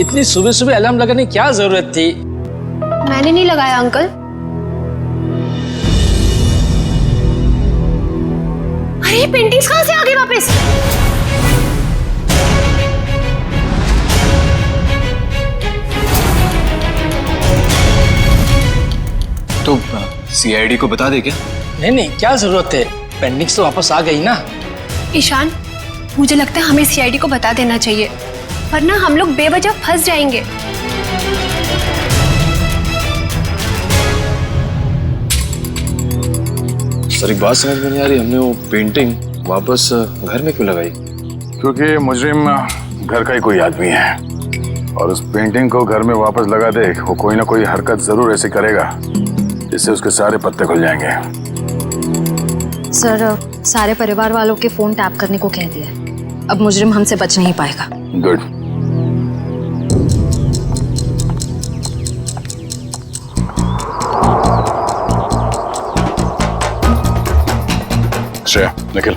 Speaker 18: इतनी सुबह सुबह अलार्म लगाने की क्या जरूरत थी?
Speaker 12: मैंने नहीं लगाया अंकल। अरे पेंटिंग्स कहाँ से आ गई वापस?
Speaker 7: तो सीआईडी को बता दे क्या?
Speaker 18: नहीं, क्या जरूरत है, पेंडिंग्स तो वापस आ गई ना।
Speaker 12: ईशान, मुझे लगता है हमें सीआईडी को बता देना चाहिए, वरना हम लोग बेवजह फंस जाएंगे।
Speaker 7: सर एक बात समझ में नहीं आ रही, हमने वो पेंटिंग वापस घर में क्यों लगाई?
Speaker 9: क्योंकि मुजरिम घर का ही कोई आदमी है और उस पेंटिंग को घर में वापस लगा दे, वो कोई ना कोई हरकत जरूर ऐसी करेगा जिससे उसके सारे पत्ते खुल जाएंगे।
Speaker 15: सर, सारे परिवार वालों के फोन टैप करने को कह दिया, अब मुजरिम हमसे बच नहीं पाएगा।
Speaker 9: गुड। श्रेया, निकल।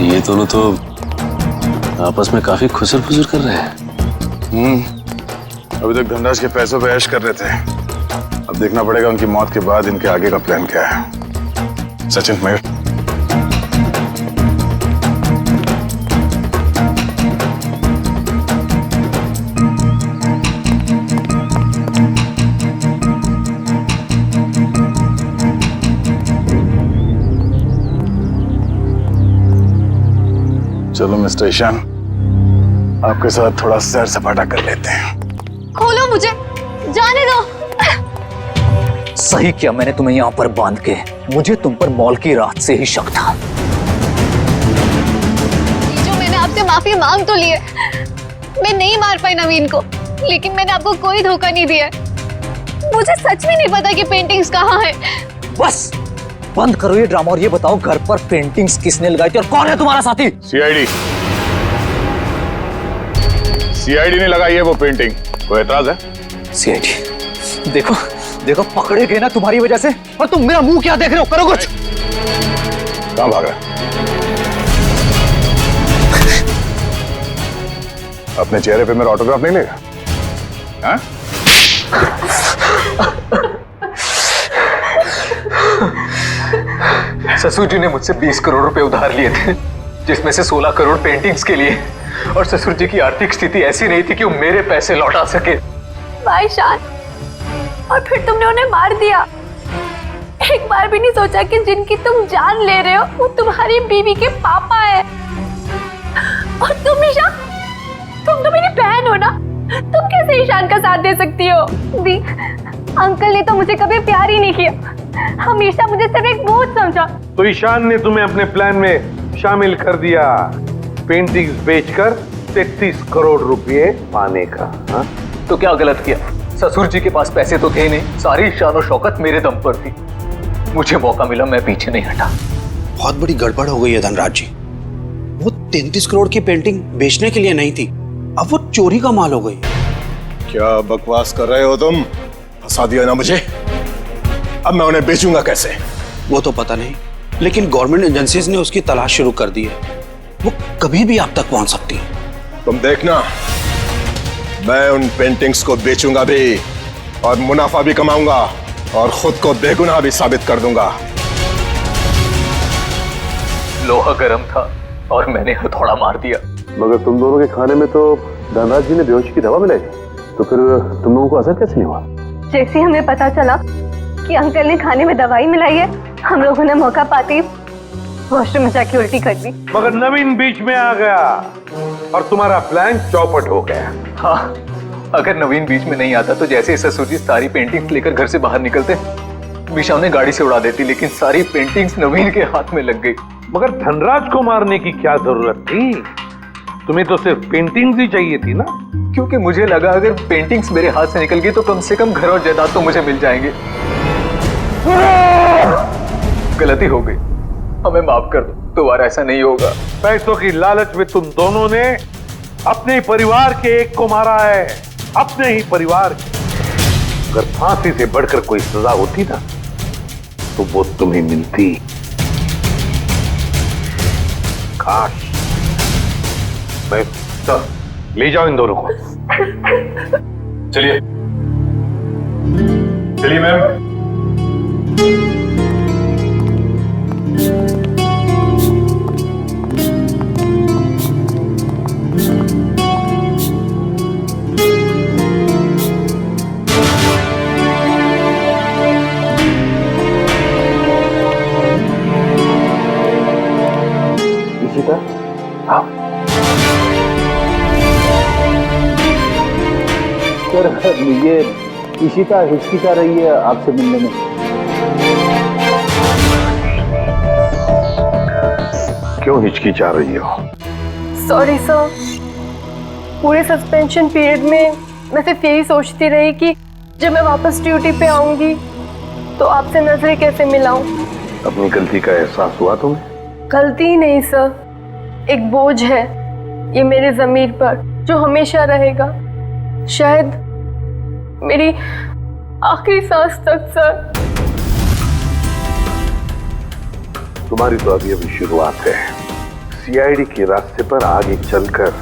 Speaker 7: ये दोनों तो आपस में काफी खुसर फुसर कर रहे हैं।
Speaker 9: अभी तक धनराज के पैसों पे ऐश कर रहे थे, अब देखना पड़ेगा उनकी मौत के बाद इनके आगे का प्लान क्या है। सचिन, मयूर, चलो मिस्टर ईशान, आपके साथ थोड़ा सैर सपाटा कर लेते हैं।
Speaker 12: खोलो मुझे, जाने दो।
Speaker 17: सही किया मैंने तुम्हें यहाँ पर बांध के, मुझे तुम पर मॉल की रात से ही शक था।
Speaker 12: जो मैंने आपसे माफी मांग तो ली है, मैं नहीं मार पाई नवीन को, लेकिन मैंने आपको कोई धोखा नहीं दिया। मुझे सच में नहीं पता कि पेंटिंग्स कहाँ है।
Speaker 17: बस बंद करो ये ड्रामा और ये बताओ घर पर पेंटिंग्स किसने लगाई थी और कौन है तुम्हारा साथी?
Speaker 9: सीआईडी ने लगाई है वो पेंटिंग, कोई एतराज है?
Speaker 17: सीआईडी, देखो देखो पकड़े गए ना तुम्हारी वजह से, और तुम मेरा मुंह क्या देख रहे हो, करो कुछ।
Speaker 9: कहां भाग रहा? अपने चेहरे पे मेरा ऑटोग्राफ नहीं लेगा? हाँ?
Speaker 17: ससुर जी ने मुझसे 20 करोड़ रुपए उधार लिए थे, जिसमें से 16 करोड़ पेंटिंग्स के लिए, और ससुर जी की आर्थिक स्थिति ऐसी नहीं थी कि वो मेरे पैसे लौटा सके।
Speaker 12: भाई शान, और फिर तुमने उन्हें मार दिया। एक बार भी नहीं सोचा कि जिनकी तुम जान ले रहे हो वो तुम्हारी बीवी के पापा है। और तुम ईशान, तुम तो मेरी बहन हो ना, तुम कैसे ईशान का साथ दे सकती हो? दी, अंकल ने तो मुझे कभी प्यार ही नहीं किया, हमेशा मुझे सिर्फ एक बोझ समझा।
Speaker 14: तो ईशान ने तुम्हें अपने प्लान में शामिल कर दिया, पेंटिंग्स बेचकर 33 करोड़ रुपए पाने का। हा?
Speaker 17: तो क्या गलत किया? ससुर जी के पास पैसे तो थे नहीं, सारी शान और शौकत मेरे दम पर थी। मुझे मौका मिला, मैं पीछे नहीं हटा।
Speaker 19: बहुत बड़ी गड़बड़ हो गई है धनराज जी। वो 33 करोड़ की पेंटिंग बेचने के लिए नहीं थी, अब वो चोरी का माल हो गई।
Speaker 2: क्या बकवास कर रहे हो तुम? फंसा दिया ना मुझे, अब मैं उन्हें बेचूंगा कैसे?
Speaker 19: वो तो पता नहीं, लेकिन गवर्नमेंट एजेंसीज ने उसकी तलाश शुरू कर दी है, वो कभी भी आप तक पहुंच सकती है।
Speaker 2: तुम देखना, मैं उन पेंटिंग्स को बेचूंगा भी और मुनाफा भी कमाऊंगा और खुद को बेगुनाह भी साबित कर दूंगा।
Speaker 17: लोहा गर्म था और मैंने हथौड़ा मार दिया।
Speaker 4: मगर तुम दोनों के खाने में तो धनराज जी ने बेहोशी की दवा मिलाई, तो फिर तुम लोगों को असर कैसे नहीं हुआ?
Speaker 12: जैसे हमें पता चला कि अंकल ने खाने में दवाई मिलाई है, हम लोगों ने मौका पाते ही वॉशरूम में जाके उल्टी कर दी।
Speaker 14: मगर नवीन बीच में आ गया और तुम्हारा प्लान चौपट हो गया।
Speaker 17: हाँ, अगर नवीन बीच में नहीं आता तो जैसे ही ससुर जी सारी पेंटिंग्स लेकर घर से बाहर निकलते, मीशा उन्हें गाड़ी से उड़ा देती, लेकिन सारी पेंटिंग्स नवीन के हाथ में लग गई।
Speaker 14: मगर धनराज को मारने की क्या जरूरत थी? तुम्हें तो सिर्फ पेंटिंग्स ही चाहिए थी ना?
Speaker 17: क्योंकि मुझे लगा अगर पेंटिंग्स मेरे हाथ से निकल गई तो कम से कम घर और जायदाद तो मुझे मिल जाएंगे। गलती हो गई, हमें माफ कर दो, दोबारा ऐसा नहीं होगा।
Speaker 14: पैसों की लालच में तुम दोनों ने अपने ही परिवार के एक को मारा है, अपने ही परिवार के। अगर फांसी से बढ़कर कोई सजा होती ना तो वो तुम्हें मिलती। काश मैं ले जाओ इन दोनों को।
Speaker 9: चलिए चलिए मैम।
Speaker 17: ये इशिता हिचकिचा रही है आपसे मिलने में।
Speaker 14: क्यों हिचकिचा रही हो?
Speaker 12: सॉरी सर, पूरे सस्पेंशन पीरियड में मैं सिर्फ यही सोचती रही कि जब मैं वापस ड्यूटी पे आऊंगी तो आपसे नजरें कैसे मिलाऊं।
Speaker 14: अपनी गलती का एहसास हुआ तुम्हें?
Speaker 12: गलती ही नहीं सर, एक बोझ है ये मेरे ज़मीर पर जो हमेशा रहेगा, शायद मेरी आखिरी सांस तक सर।
Speaker 14: तुम्हारी तो अभी अभी शुरुआत है। सीआईडी के रास्ते पर आगे चलकर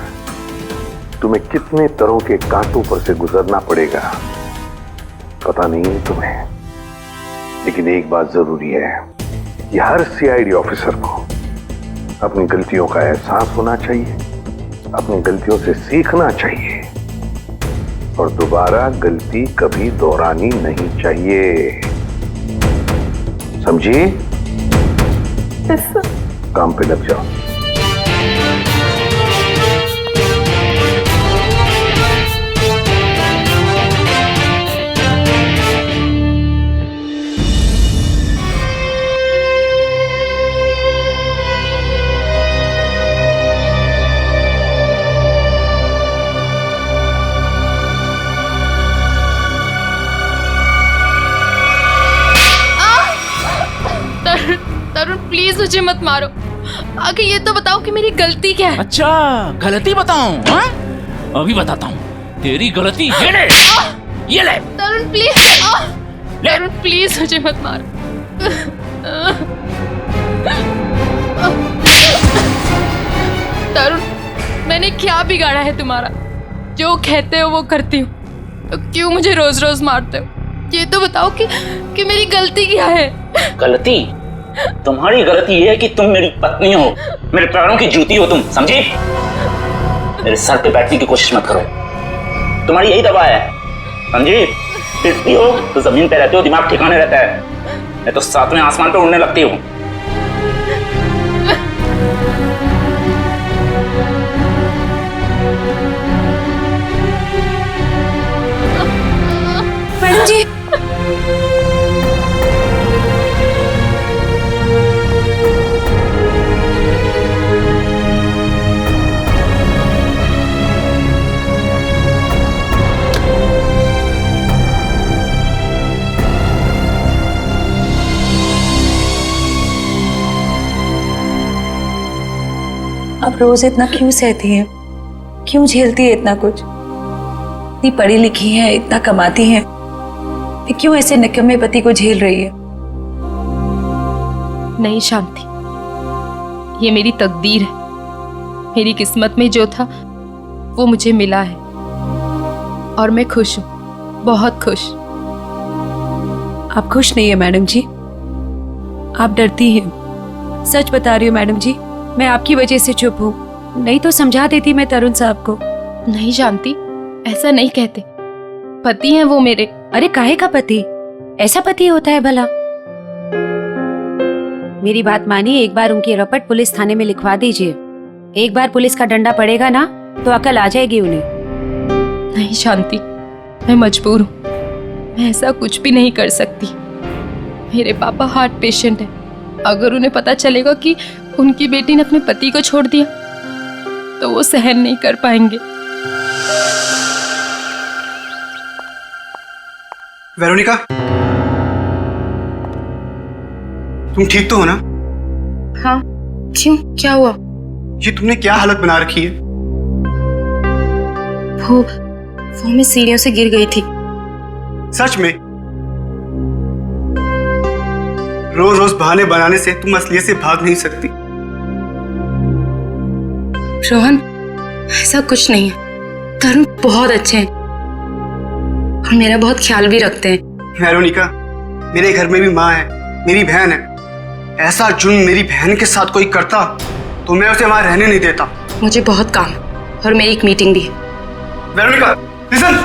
Speaker 14: तुम्हें कितने तरह के कांटों पर से गुजरना पड़ेगा पता नहीं है तुम्हें, लेकिन एक बात जरूरी है कि हर सीआईडी ऑफिसर को अपनी गलतियों का एहसास होना चाहिए, अपनी गलतियों से सीखना चाहिए और दोबारा गलती कभी दोहरानी नहीं चाहिए। समझी? काम पे लग जाओ।
Speaker 11: तरुण प्लीज मुझे मत मारो, आगे ये तो बताओ कि मेरी गलती क्या है।
Speaker 18: अच्छा गलती बताऊं? हाँ? अभी बताता हूँ तेरी गलती। ये ले, ये ले।
Speaker 11: तरुण प्लीज, तरुण प्लीज मुझे मत मारो। तरुण मैंने क्या बिगाड़ा है तुम्हारा? जो कहते हो वो करती हूँ, तो क्यों मुझे रोज रोज मारते हो? ये तो बताओ कि मेरी गलती क्या है।
Speaker 18: गलती? तुम्हारी गलती ये है कि तुम मेरी पत्नी हो, मेरे पैरों की जूती हो तुम, समझी? मेरे सर पे बैठने की कोशिश मत करो, तुम्हारी यही दवा है, समझी? फिरती हो तो जमीन पे रहते हो, दिमाग ठिकाने रहता है, मैं तो सातवें आसमान पे उड़ने लगती हूँ।
Speaker 12: मैडम जी,
Speaker 20: अब रोज इतना क्यों सहती है, क्यों झेलती है इतना कुछ? इतनी पढ़ी लिखी है, इतना कमाती है, फिर क्यों ऐसे निकम्मे पति को झेल रही है?
Speaker 11: नहीं शांति, ये मेरी तकदीर है, मेरी किस्मत में जो था वो मुझे मिला है और मैं खुश हूँ, बहुत खुश।
Speaker 20: आप खुश नहीं है मैडम जी, आप डरती हैं। सच बता रही हूँ मैडम जी, मैं आपकी वजह से चुप हूँ, नहीं तो समझा देती मैं तरुण साहब को।
Speaker 11: नहीं जानती, ऐसा नहीं कहते, पति हैं वो मेरे।
Speaker 20: अरे काहे का पति? ऐसा पति होता है भला? मेरी बात मानिए, एक बार उनकी रपट पुलिस थाने में लिखवा दीजिए, एक बार पुलिस का डंडा पड़ेगा ना तो अकल आ जाएगी उन्हें।
Speaker 11: नहीं शांति, मैं मजबूर हूँ, मैं ऐसा कुछ भी नहीं कर सकती। मेरे पापा हार्ट पेशेंट है, अगर उन्हें पता चलेगा कि उनकी बेटी ने अपने पति को छोड़ दिया तो वो सहन नहीं कर पाएंगे।
Speaker 21: वेरोनिका, तुम ठीक तो हो ना?
Speaker 11: हाँ, क्यों, क्या हुआ?
Speaker 21: ये तुमने क्या हालत बना रखी है?
Speaker 11: वो मैं सीढ़ियों से गिर गई थी।
Speaker 21: सच में? रोज रोज बहाने बनाने से तुम असलियत से भाग नहीं सकती।
Speaker 11: रोहन, ऐसा कुछ नहीं है, तरुण बहुत अच्छे हैं और मेरा बहुत ख्याल भी रखते हैं।
Speaker 21: वेरोनिका, मेरे घर में भी माँ है, मेरी बहन है, ऐसा जुल्म मेरी बहन के साथ कोई करता तो मैं उसे वहां रहने नहीं देता।
Speaker 11: मुझे बहुत काम है और मेरी एक मीटिंग भी है।
Speaker 21: Veronica, listen.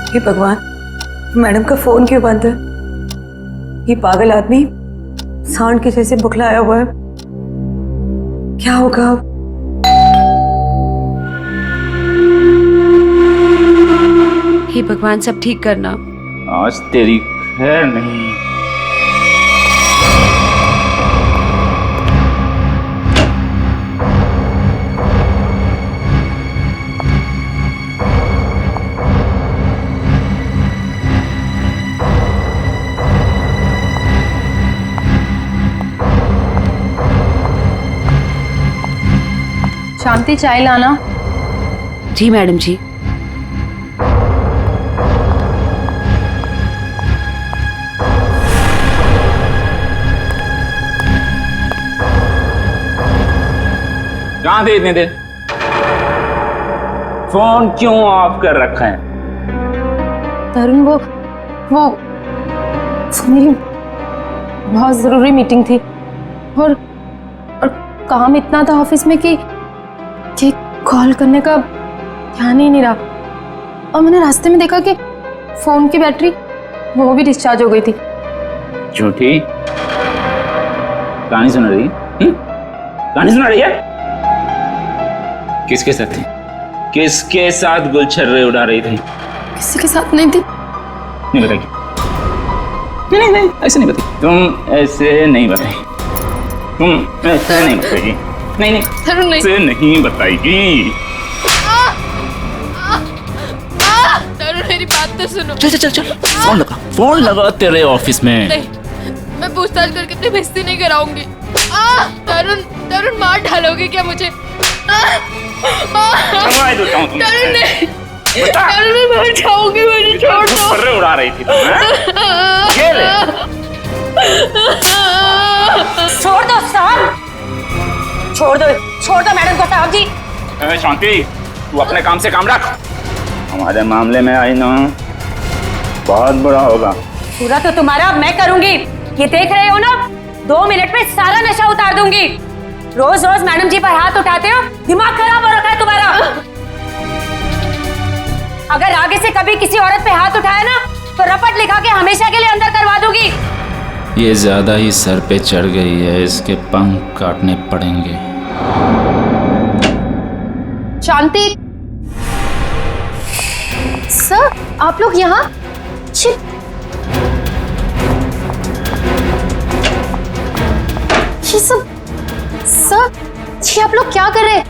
Speaker 20: हे भगवान, मैडम का फोन क्यों बंद है? ये पागल आदमी सांड के जैसे बुखलाया हुआ है। क्या होगा अब? हे भगवान, सब ठीक करना।
Speaker 18: आज तेरी खैर नहीं।
Speaker 11: शांति, चाय लाना।
Speaker 20: जी मैडम जी।
Speaker 18: कहाँ थे इतने देर? फोन क्यों ऑफ कर रखा है?
Speaker 11: तरुण, वो मेरी बहुत जरूरी मीटिंग थी और काम इतना था ऑफिस में कि कॉल करने का ध्यान ही नहीं रहा। और मैंने रास्ते में देखा कि फोन की बैटरी वो भी डिस्चार्ज हो गई थी।
Speaker 18: झूठी कहानी सुना रही है? कहानी सुना रही है? किसके साथ थी? किसके साथ गुलछर्रे उड़ा रही थी?
Speaker 11: किसी के साथ नहीं थी।
Speaker 18: नहीं बताएगी? नहीं ऐसे नहीं बताई। तुम ऐसे नहीं बताई। तुम ऐसे नहीं बताएगी। नहीं
Speaker 11: तरुण, नहीं।
Speaker 18: ऐसे नहीं बताएगी।
Speaker 11: तरुण, मेरी बात तो सुनो।
Speaker 18: चल फोन लगा तेरे ऑफिस में।
Speaker 11: नहीं, मैं पूछताछ करके अपनी बेइज्जती नहीं कराऊंगी। तरुण, मार डालोगे क्या मुझे? तरुण, नहीं। तरुण, मैं मर जाऊंगी, मुझे छोड़ दो।
Speaker 18: गुलछर्रे उड़ा रही थी तुम, हैं? ये ले।
Speaker 15: छोड़ दो साहब, छोड़ दो मैडम को साहब जी।
Speaker 18: शांति, तू अपने काम से काम रख। हमारे मामले में आई ना, बहुत बुरा होगा।
Speaker 15: पूरा तो तुम्हारा मैं करूंगी। ये देख रहे हो ना, 2 मिनट में सारा नशा उतार दूंगी। रोज रोज मैडम जी पर हाथ उठाते हो, दिमाग खराब हो रखा है तुम्हारा। अगर आगे से कभी किसी औरत पे हाथ उठाया ना, तो रपट लिखा के हमेशा के लिए अंदर करवा दूंगी।
Speaker 18: ये ज्यादा ही सर पे चढ़ गई है, इसके पंख काटने पड़ेंगे।
Speaker 11: शांति सर, आप लोग यहाँ? ये सब सर, जी आप लोग क्या कर रहे हैं?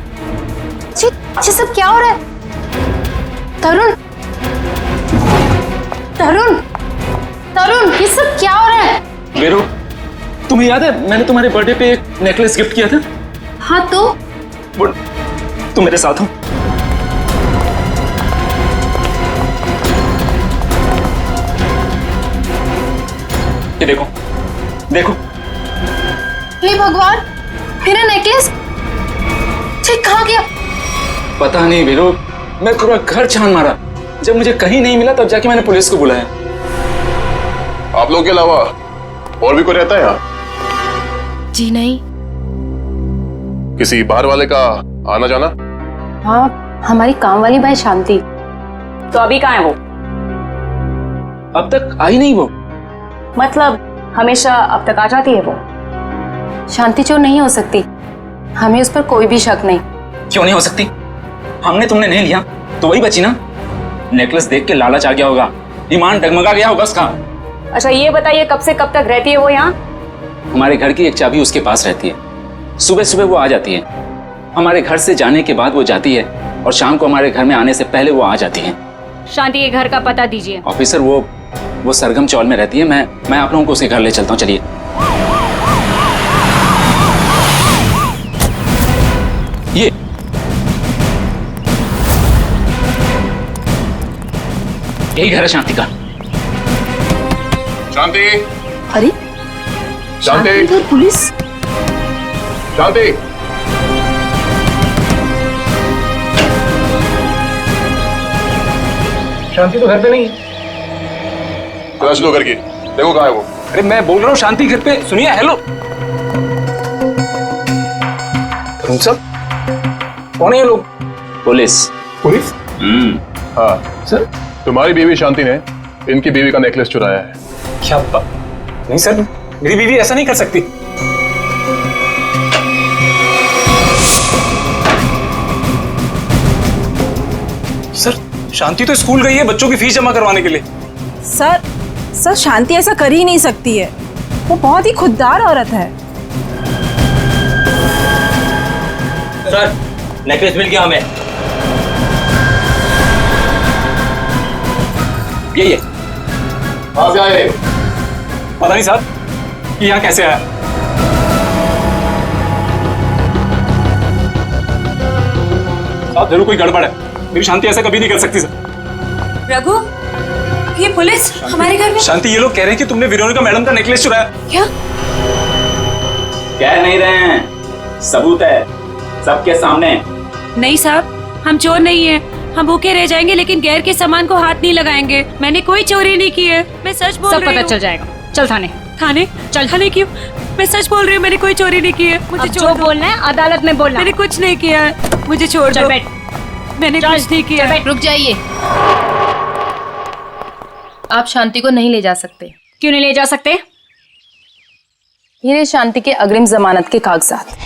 Speaker 11: जी सब क्या हो रहा है? तरुण, ये सब क्या हो रहा है?
Speaker 7: वीरू, तुम्हें याद है मैंने तुम्हारे बर्थडे पे एक नेकलेस गिफ्ट किया था?
Speaker 11: हाँ तो?
Speaker 7: तुम मेरे साथ हो। ये देखो, देखो।
Speaker 11: हे भगवान, मेरा नेकलेस ठीक कहाँ गया?
Speaker 7: पता नहीं वीरू, मैं पूरा घर छान मारा। जब मुझे कहीं नहीं मिला तब जाके मैंने पुलिस को बुलाया।
Speaker 9: आप लोगों के अलावा और भी कोई रहता है यहाँ?
Speaker 11: जी नहीं।
Speaker 9: किसी बाहर वाले का आना जाना?
Speaker 11: हाँ, हमारी काम वाली भाई शांति।
Speaker 15: तो अभी कहाँ है वो?
Speaker 7: अब तक आई नहीं वो।
Speaker 15: मतलब हमेशा अब तक आ जाती है वो?
Speaker 11: शांति चोर नहीं हो सकती, हमें उस पर कोई भी शक नहीं।
Speaker 7: क्यों नहीं हो सकती? हमने तुमने नहीं लिया तो वही बची ना। नेकलेस देख के लालच आ गया होगा, ईमान डगमगा गया होगा उसका।
Speaker 15: अच्छा ये बताइए, कब से कब तक रहती है वो यहाँ?
Speaker 7: हमारे घर की एक चाबी उसके पास रहती है। सुबह सुबह वो आ जाती है, हमारे घर से जाने के बाद वो जाती है, और शाम को हमारे घर में आने से पहले वो आ जाती है।
Speaker 15: शांति के घर का पता दीजिए।
Speaker 7: ऑफिसर, वो सरगम चौल में रहती है। मैं आप लोगों को उसके घर ले चलता हूँ, चलिए। यही घर है शांति का।
Speaker 9: शांति,
Speaker 11: अरे
Speaker 9: शांति,
Speaker 11: पुलिस।
Speaker 9: शांति,
Speaker 7: शांति तो घर पे नहीं।
Speaker 9: तलाश लो घर की, देखो कहाँ है वो।
Speaker 7: अरे मैं बोल रहा हूँ शांति घर पे। सुनिए, हेलो। तुम सब कौन है ये लोग? पुलिस।
Speaker 9: पुलिस?
Speaker 7: हाँ सर।
Speaker 9: तुम्हारी बीवी शांति ने इनकी बीवी का नेकलेस चुराया है।
Speaker 7: क्या नहीं सर, मेरी बीवी ऐसा नहीं कर सकती। सर शांति तो स्कूल गई है बच्चों की फीस जमा करवाने के लिए।
Speaker 3: सर शांति ऐसा कर ही नहीं सकती है, वो बहुत ही खुददार औरत है।
Speaker 18: सर नेकलेस मिल गया हमें। ये
Speaker 7: कहाँ से आए? पता नहीं साहब कि यहाँ कैसे आया। साहब जरूर कोई गड़बड़ है, मेरी शांति ऐसा कभी नहीं कर सकती सर।
Speaker 20: रघु, ये पुलिस हमारे घर में।
Speaker 7: शांति, ये लोग कह रहे हैं कि तुमने वेरोनिका मैडम का नेकलेस चुराया।
Speaker 20: क्या
Speaker 18: कह नहीं रहे हैं, सबूत है सबके सामने।
Speaker 20: नहीं साहब, हम चोर नहीं है। हम भूखे रह जाएंगे लेकिन गैर के सामान को हाथ नहीं लगाएंगे। मैंने कोई चोरी नहीं की है, मैं सच बोल रही हूँ।
Speaker 6: सब पता चल जाएगा। चल थाने।
Speaker 20: थाने? चल थाने क्यों? मैं सच बोल रही हूँ, मैंने कोई चोरी नहीं की है। मुझे
Speaker 6: जो बोलना है अदालत में बोलना।
Speaker 20: मैंने कुछ नहीं किया है, मुझे छोड़ दो। मैंने कुछ नहीं किया।
Speaker 11: रुक जाइए, आप शांति को नहीं ले जा सकते।
Speaker 6: क्यों नहीं ले जा सकते?
Speaker 11: ये रहे शांति के अग्रिम जमानत के कागजात।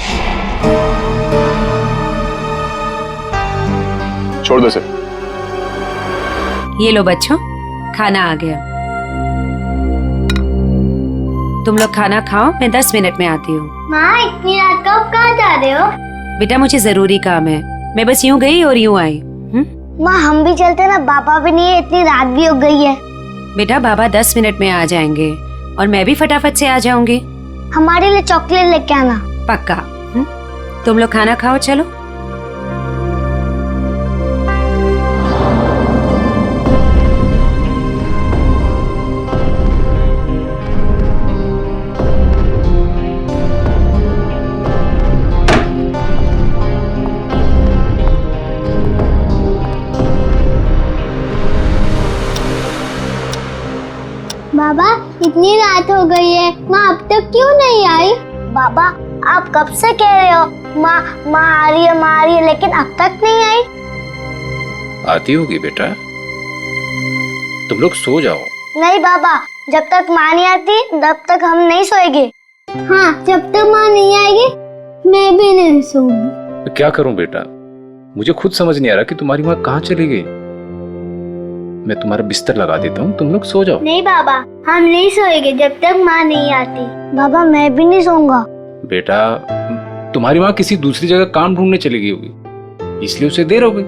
Speaker 9: छोड़ दो सर।
Speaker 20: ये लो बच्चों, खाना आ गया। तुम लोग खाना खाओ, मैं 10 मिनट में आती हूँ।
Speaker 12: माँ इतनी रात को कहाँ जा रहे हो?
Speaker 20: बेटा मुझे जरूरी काम है, मैं बस यूं गई और यूं आई।
Speaker 12: माँ हम भी चलते ना, बाबा भी नहीं है, इतनी रात भी हो गई है।
Speaker 20: बेटा बाबा 10 मिनट में आ जाएंगे और मैं भी फटाफट से आ जाऊंगी।
Speaker 12: हमारे लिए चॉकलेट लेके आना।
Speaker 20: पक्का। तुम लोग खाना खाओ, चलो।
Speaker 12: बाबा इतनी रात हो गई है, माँ अब तक क्यों नहीं आई? बाबा आप कब से कह रहे हो माँ आ रही है, लेकिन अब तक नहीं आई।
Speaker 7: आती होगी बेटा, तुम लोग सो जाओ।
Speaker 12: नहीं बाबा, जब तक माँ नहीं आती तब तक हम नहीं सोएंगे। हाँ, जब तक माँ नहीं आएगी मैं भी नहीं सोऊंगी।
Speaker 7: तो क्या करूं बेटा, मुझे खुद समझ नहीं आ रहा कि तुम्हारी माँ कहाँ चली गई। मैं तुम्हारा बिस्तर लगा देता हूँ, तुम लोग सो जाओ।
Speaker 12: नहीं बाबा, हम नहीं सोएंगे जब तक माँ नहीं आती। बाबा मैं भी नहीं सोऊंगा।
Speaker 7: बेटा तुम्हारी माँ किसी दूसरी जगह काम ढूंढने चली गई होगी, इसलिए उसे देर हो गई।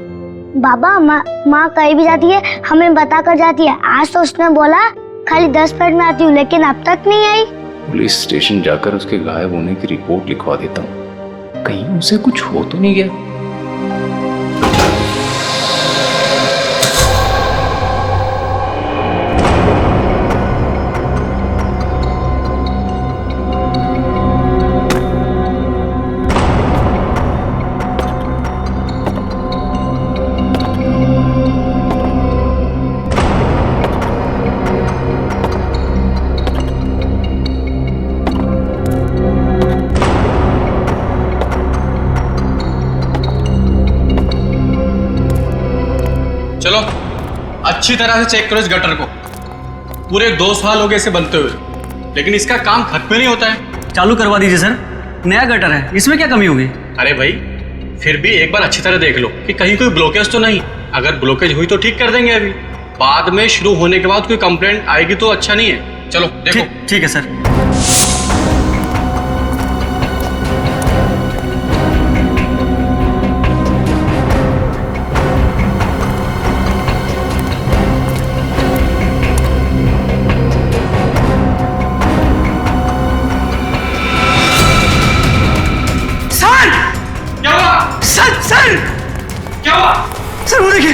Speaker 12: बाबा माँ कहीं भी जाती है हमें बता कर जाती है। आज तो उसने बोला खाली 10 मिनट में आती हूँ, लेकिन अब तक नहीं आई।
Speaker 7: पुलिस स्टेशन जाकर उसके गायब होने की रिपोर्ट लिखवा देता हूँ, कहीं उसे कुछ हो तो नहीं गया।
Speaker 22: चलो अच्छी तरह से चेक करो इस गटर को। पूरे 2 साल हो गए इसे बनते हुए, लेकिन इसका काम खत्म नहीं होता है।
Speaker 5: चालू करवा दीजिए सर, नया गटर है, इसमें क्या कमी होगी?
Speaker 22: अरे भाई फिर भी एक बार अच्छी तरह देख लो कि कहीं कोई ब्लॉकेज तो नहीं। अगर ब्लॉकेज हुई तो ठीक कर देंगे, अभी बाद में शुरू होने के बाद कोई कंप्लेंट आएगी तो अच्छा नहीं है। चलो देखो।
Speaker 5: ठीक है सर। सर वो देखिए।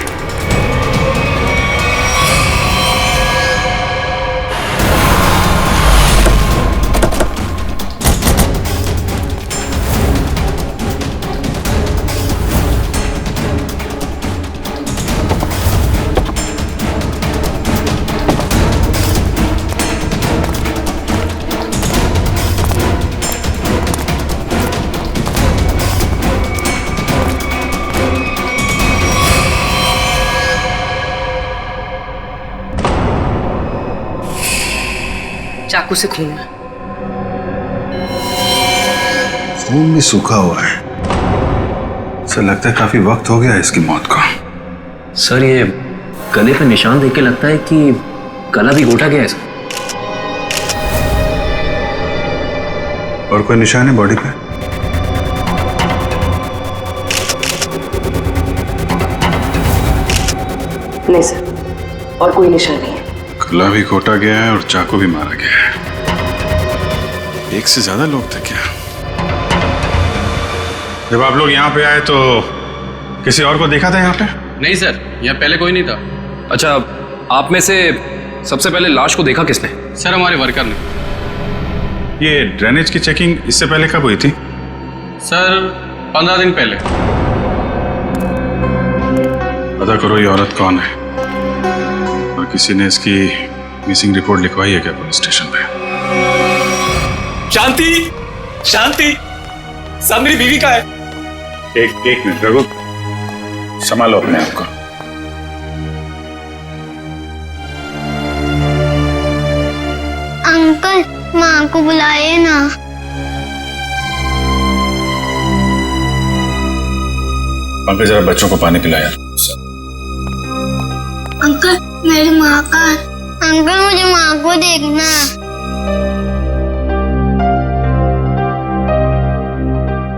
Speaker 1: चाकू से खून है।
Speaker 16: खून भी सूखा हुआ है। सर लगता है काफी वक्त हो गया है इसकी मौत को।
Speaker 19: सर ये गले पे निशान देख के लगता है कि गला भी घोटा गया है सर।
Speaker 16: और कोई निशान है बॉडी पे?
Speaker 1: नहीं सर, और कोई निशान नहीं है।
Speaker 16: गला भी घोटा गया है और चाकू भी मारा गया है। एक से ज्यादा लोग थे क्या? जब आप लोग यहाँ पे आए तो किसी और को देखा था यहाँ पे?
Speaker 22: नहीं सर, यहाँ पहले कोई नहीं था।
Speaker 7: अच्छा, आप में से सबसे पहले लाश को देखा किसने?
Speaker 22: सर हमारे वर्कर ने।
Speaker 16: ये ड्रेनेज की चेकिंग इससे पहले कब हुई थी?
Speaker 22: सर 15 दिन पहले।
Speaker 16: पता करो ये औरत कौन है और किसी ने इसकी मिसिंग रिपोर्ट लिखवाई है क्या पुलिस स्टेशन पे?
Speaker 22: शांति, शांति, सब मेरी बीवी का है।
Speaker 16: एक मिनट रघु, संभालो अपने आप को।
Speaker 23: अंकल, माँ को बुलाइए ना।
Speaker 16: पंकज जरा बच्चों को पानी पिलाया।
Speaker 23: अंकल मेरी माँ का। अंकल मुझे माँ को देखना।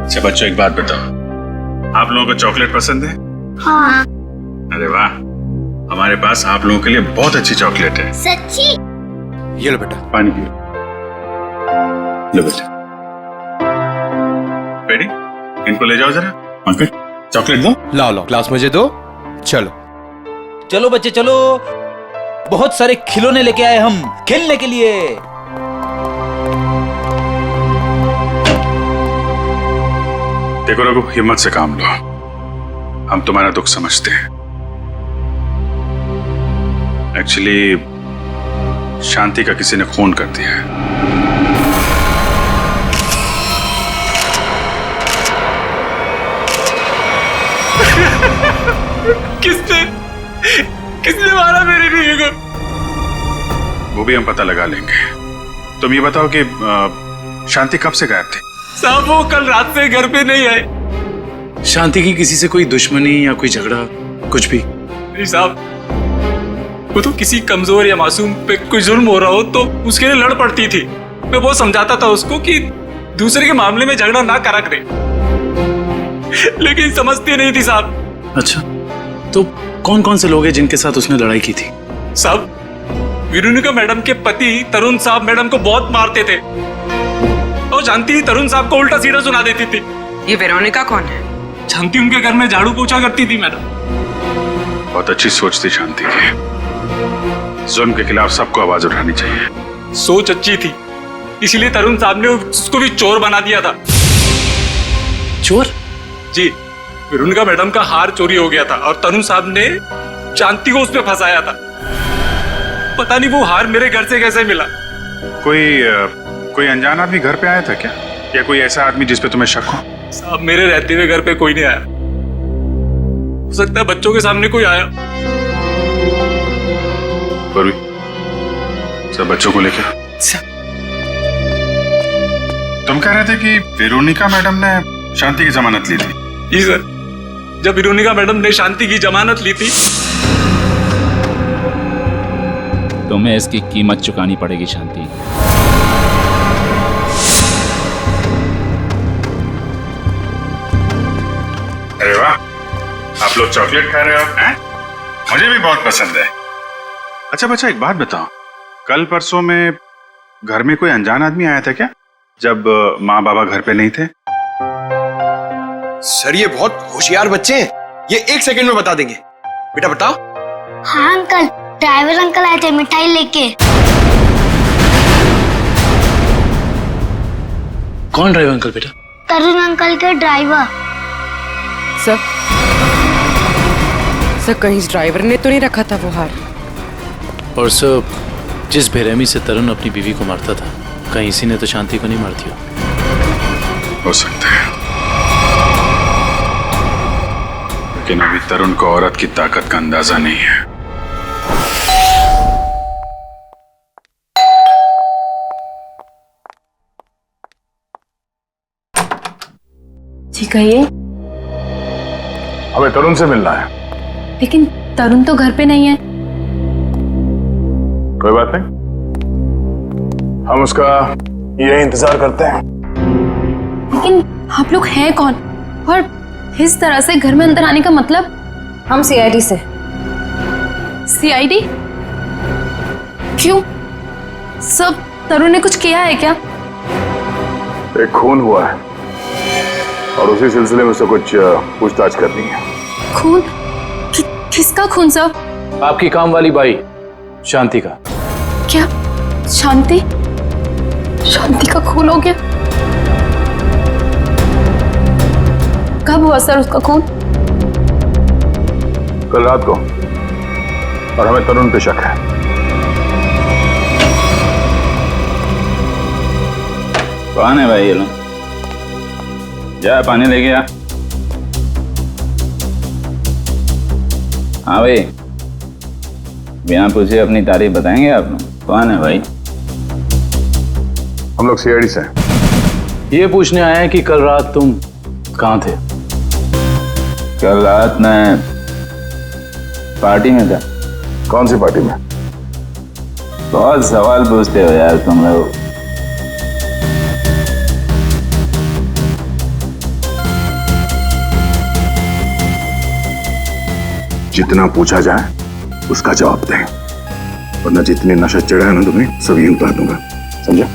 Speaker 16: अच्छा बच्चों एक बात बताओ, आप लोगों को चॉकलेट पसंद है?
Speaker 23: हाँ।
Speaker 16: अरे वाह, हमारे पास आप लोगों के लिए बहुत अच्छी चॉकलेट है।
Speaker 23: सच्ची?
Speaker 16: ये लो बेटा, पानी पियो। लो बेटा, रेडी? इनको ले जाओ जरा। पंकज चॉकलेट दो।
Speaker 24: लाओ लाओ, ग्लास मुझे दो। चलो
Speaker 8: चलो बच्चे चलो, बहुत सारे खिलौने लेके आए हम खेलने के लिए।
Speaker 16: देखो रघु, हिम्मत से काम लो, हम तुम्हारा दुख समझते हैं। एक्चुअली शांति का किसी ने खून कर दिया है।
Speaker 22: किसने मारा मेरी बीवी को?
Speaker 16: वो भी हम पता लगा लेंगे। तुम ये बताओ कि शांति कब से गायब थी?
Speaker 22: साहब वो कल रात से घर पे नहीं आए।
Speaker 24: शांति की किसी से कोई दुश्मनी या कोई झगड़ा कुछ भी?
Speaker 22: नहीं साहब, वो तो किसी कमजोर या मासूम पे कोई जुल्म हो रहा हो तो उसके लिए लड़ पड़ती थी। मैं बहुत समझाता था उसको कि दूसरे के मामले में झगड़ा ना करा करे, लेकिन समझती नहीं थी साहब।
Speaker 24: अच्छा, तो कौन कौन से लोग हैं जिनके साथ उसने लड़ाई की थी?
Speaker 22: साहब, वेरोनिका मैडम के पति तरुण साहब मैडम को बहुत मारते थे और जानती तरुण साहब को उल्टा सीधा सुना देती थी।
Speaker 1: ये वेरोनिका कौन है?
Speaker 22: शांति उनके घर में झाड़ू पोछा करती थी मैडम।
Speaker 16: बहुत अच्छी सोच थी शांति की। जुल्म के खिलाफ सबको आवाज उठानी चाहिए।
Speaker 22: सोच अच्छी थी, इसीलिए तरुण साहब ने उसको भी चोर बना दिया था।
Speaker 24: चोर?
Speaker 22: जी, वेरोनिका मैडम का हार चोरी हो गया था और तरुण साहब ने शांति को उसमें फंसाया था। पता नहीं वो हार मेरे घर से कैसे मिला।
Speaker 16: कोई अनजान आदमी घर पे आया था क्या, या कोई ऐसा आदमी जिस पे तुम्हें शक हो?
Speaker 22: साहब मेरे रहते हुए घर पे कोई नहीं आया। हो सकता है बच्चों के सामने कोई आया।
Speaker 16: सब बच्चों को लेकर तुम कह रहे थे कि वेरोनिका मैडम ने शांति की जमानत ली थी?
Speaker 22: जी सर, जब वेरोनिका मैडम ने शांति की जमानत ली थी।
Speaker 18: तुम्हें इसकी कीमत चुकानी पड़ेगी शांति।
Speaker 16: अरे वाह, आप लोग चॉकलेट खा रहे हो हैं? मुझे भी बहुत पसंद है। अच्छा बच्चा एक बात बताओ, कल परसों में घर में कोई अनजान आदमी आया था क्या, जब माँ बाबा घर पे नहीं थे?
Speaker 25: सर ये बहुत होशियार बच्चे हैं, ये 1 सेकंड में बता देंगे। बेटा बताओ।
Speaker 23: हाँ अंकल, ड्राइवर अंकल आए थे मिठाई लेके।
Speaker 24: कौन ड्राइवर अंकल बेटा?
Speaker 23: तरुण अंकल के ड्राइवर।
Speaker 1: सर कहीं इस ड्राइवर ने तो नहीं रखा था वो हार?
Speaker 24: और सर जिस बेरहमी से तरुण अपनी बीवी को मारता था, कहीं इसी ने तो शांति को नहीं मार दिया?
Speaker 16: हो सकता है, लेकिन अभी तरुण को औरत की ताकत का अंदाजा नहीं है।
Speaker 11: कहिए।
Speaker 9: हमें तरुण से मिलना है।
Speaker 11: लेकिन तरुण तो घर पे नहीं है।
Speaker 9: कोई बात नहीं, हम उसका यही इंतजार करते हैं।
Speaker 11: लेकिन आप लोग हैं कौन और इस तरह से घर में अंदर आने का मतलब?
Speaker 15: हम सीआईडी से।
Speaker 11: सीआईडी? क्यों? सब तरुण ने कुछ किया है क्या?
Speaker 9: एक खून हुआ है और उसी सिलसिले में उसे कुछ पूछताछ करनी है।
Speaker 11: खून? किसका खून सर?
Speaker 24: आपकी काम वाली बाई शांति का।
Speaker 11: क्या शांति? शांति का खून हो गया? कब हुआ सर उसका खून?
Speaker 9: कल रात को, और हमें तरुण पे शक है।
Speaker 18: कौन है भाई ये लोग? जा पानी लेके आ। हाँ भाई, बिना पूछे अपनी तारीफ बताएंगे आप लोग? कौन है भाई?
Speaker 9: हम लोग सीआईडी से हैं।
Speaker 24: ये पूछने आए हैं कि कल रात तुम कहाँ थे?
Speaker 18: कल रात मैं पार्टी में था।
Speaker 9: कौन सी पार्टी में?
Speaker 18: बहुत सवाल पूछते हो यार तुम लोग।
Speaker 9: जितना पूछा जाए उसका जवाब दें, वरना जितने नशा चढ़ा है ना तुम्हें सब यही उतार दूंगा, समझा?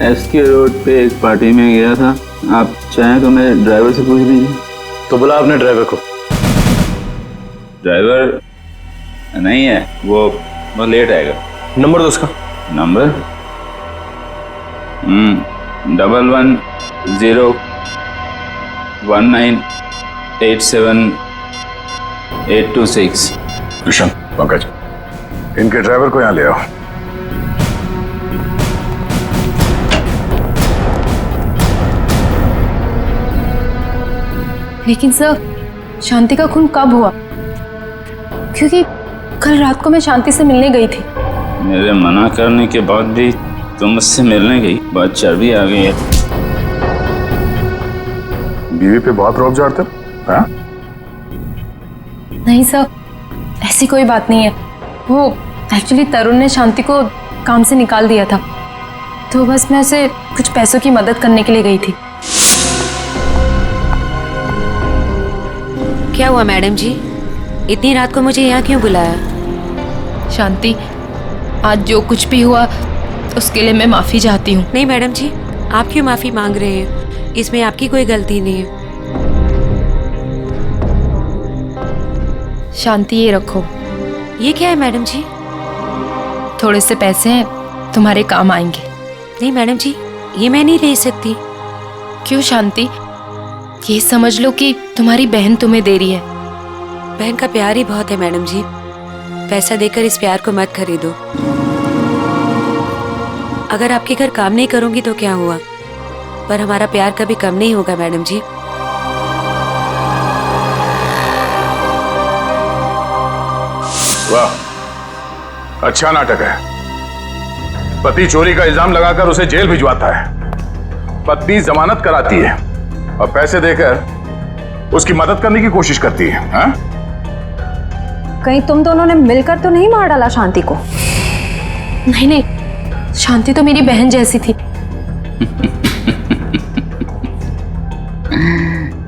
Speaker 18: एसके रोड पे एक पार्टी में गया था। आप चाहें तो मेरे ड्राइवर से पूछ लीजिए।
Speaker 24: तो बुला अपने ड्राइवर को।
Speaker 18: ड्राइवर नहीं है, वो लेट आएगा।
Speaker 25: नंबर दो उसका।
Speaker 18: नंबर 1110198786।
Speaker 9: कृष्ण, पंकज, इनके ड्राइवर को यहाँ ले आओ।
Speaker 11: लेकिन सर, शांति का खून कब हुआ? क्योंकि कल रात को मैं शांति से मिलने गई थी।
Speaker 18: मेरे मना करने के बाद भी तुम मुझसे मिलने गई? बहुत चर्बी आ गई है।
Speaker 9: बीवी पे बहुत रौब झाड़ते हो, हाँ?
Speaker 11: नहीं सर, ऐसी कोई बात नहीं है। वो एक्चुअली तरुण ने शांति को काम से निकाल दिया था, तो बस मैं उसे कुछ पैसों की मदद करने के लिए गई थी।
Speaker 20: क्या हुआ मैडम जी, इतनी रात को मुझे यहाँ क्यों बुलाया?
Speaker 11: शांति, आज जो कुछ भी हुआ उसके लिए मैं माफी चाहती हूँ।
Speaker 20: नहीं मैडम जी, आप क्यों माफी मांग रहे हैं? इसमें आपकी कोई गलती नहीं है।
Speaker 11: शांति, ये रखो।
Speaker 20: ये क्या है मैडम जी?
Speaker 11: थोड़े से पैसे हैं, तुम्हारे काम आएंगे।
Speaker 20: नहीं मैडम जी, ये मैं नहीं ले सकती।
Speaker 11: क्यों शांति? ये समझ लो कि तुम्हारी बहन तुम्हें दे रही है।
Speaker 20: बहन का प्यार ही बहुत है मैडम जी, पैसा देकर इस प्यार को मत खरीदो। अगर आपके घर काम नहीं करूंगी तो क्या हुआ, पर हमारा प्यार कभी कम नहीं होगा मैडम जी।
Speaker 9: वाह, अच्छा नाटक है। पति चोरी का इल्जाम लगाकर उसे जेल भिजवाता है, पत्नी जमानत कराती है और पैसे देकर उसकी मदद करने की कोशिश करती है। हाँ?
Speaker 15: कहीं तुम दोनों ने मिलकर तो नहीं मार डाला शांति को?
Speaker 11: नहीं नहीं, शांति तो मेरी बहन जैसी थी।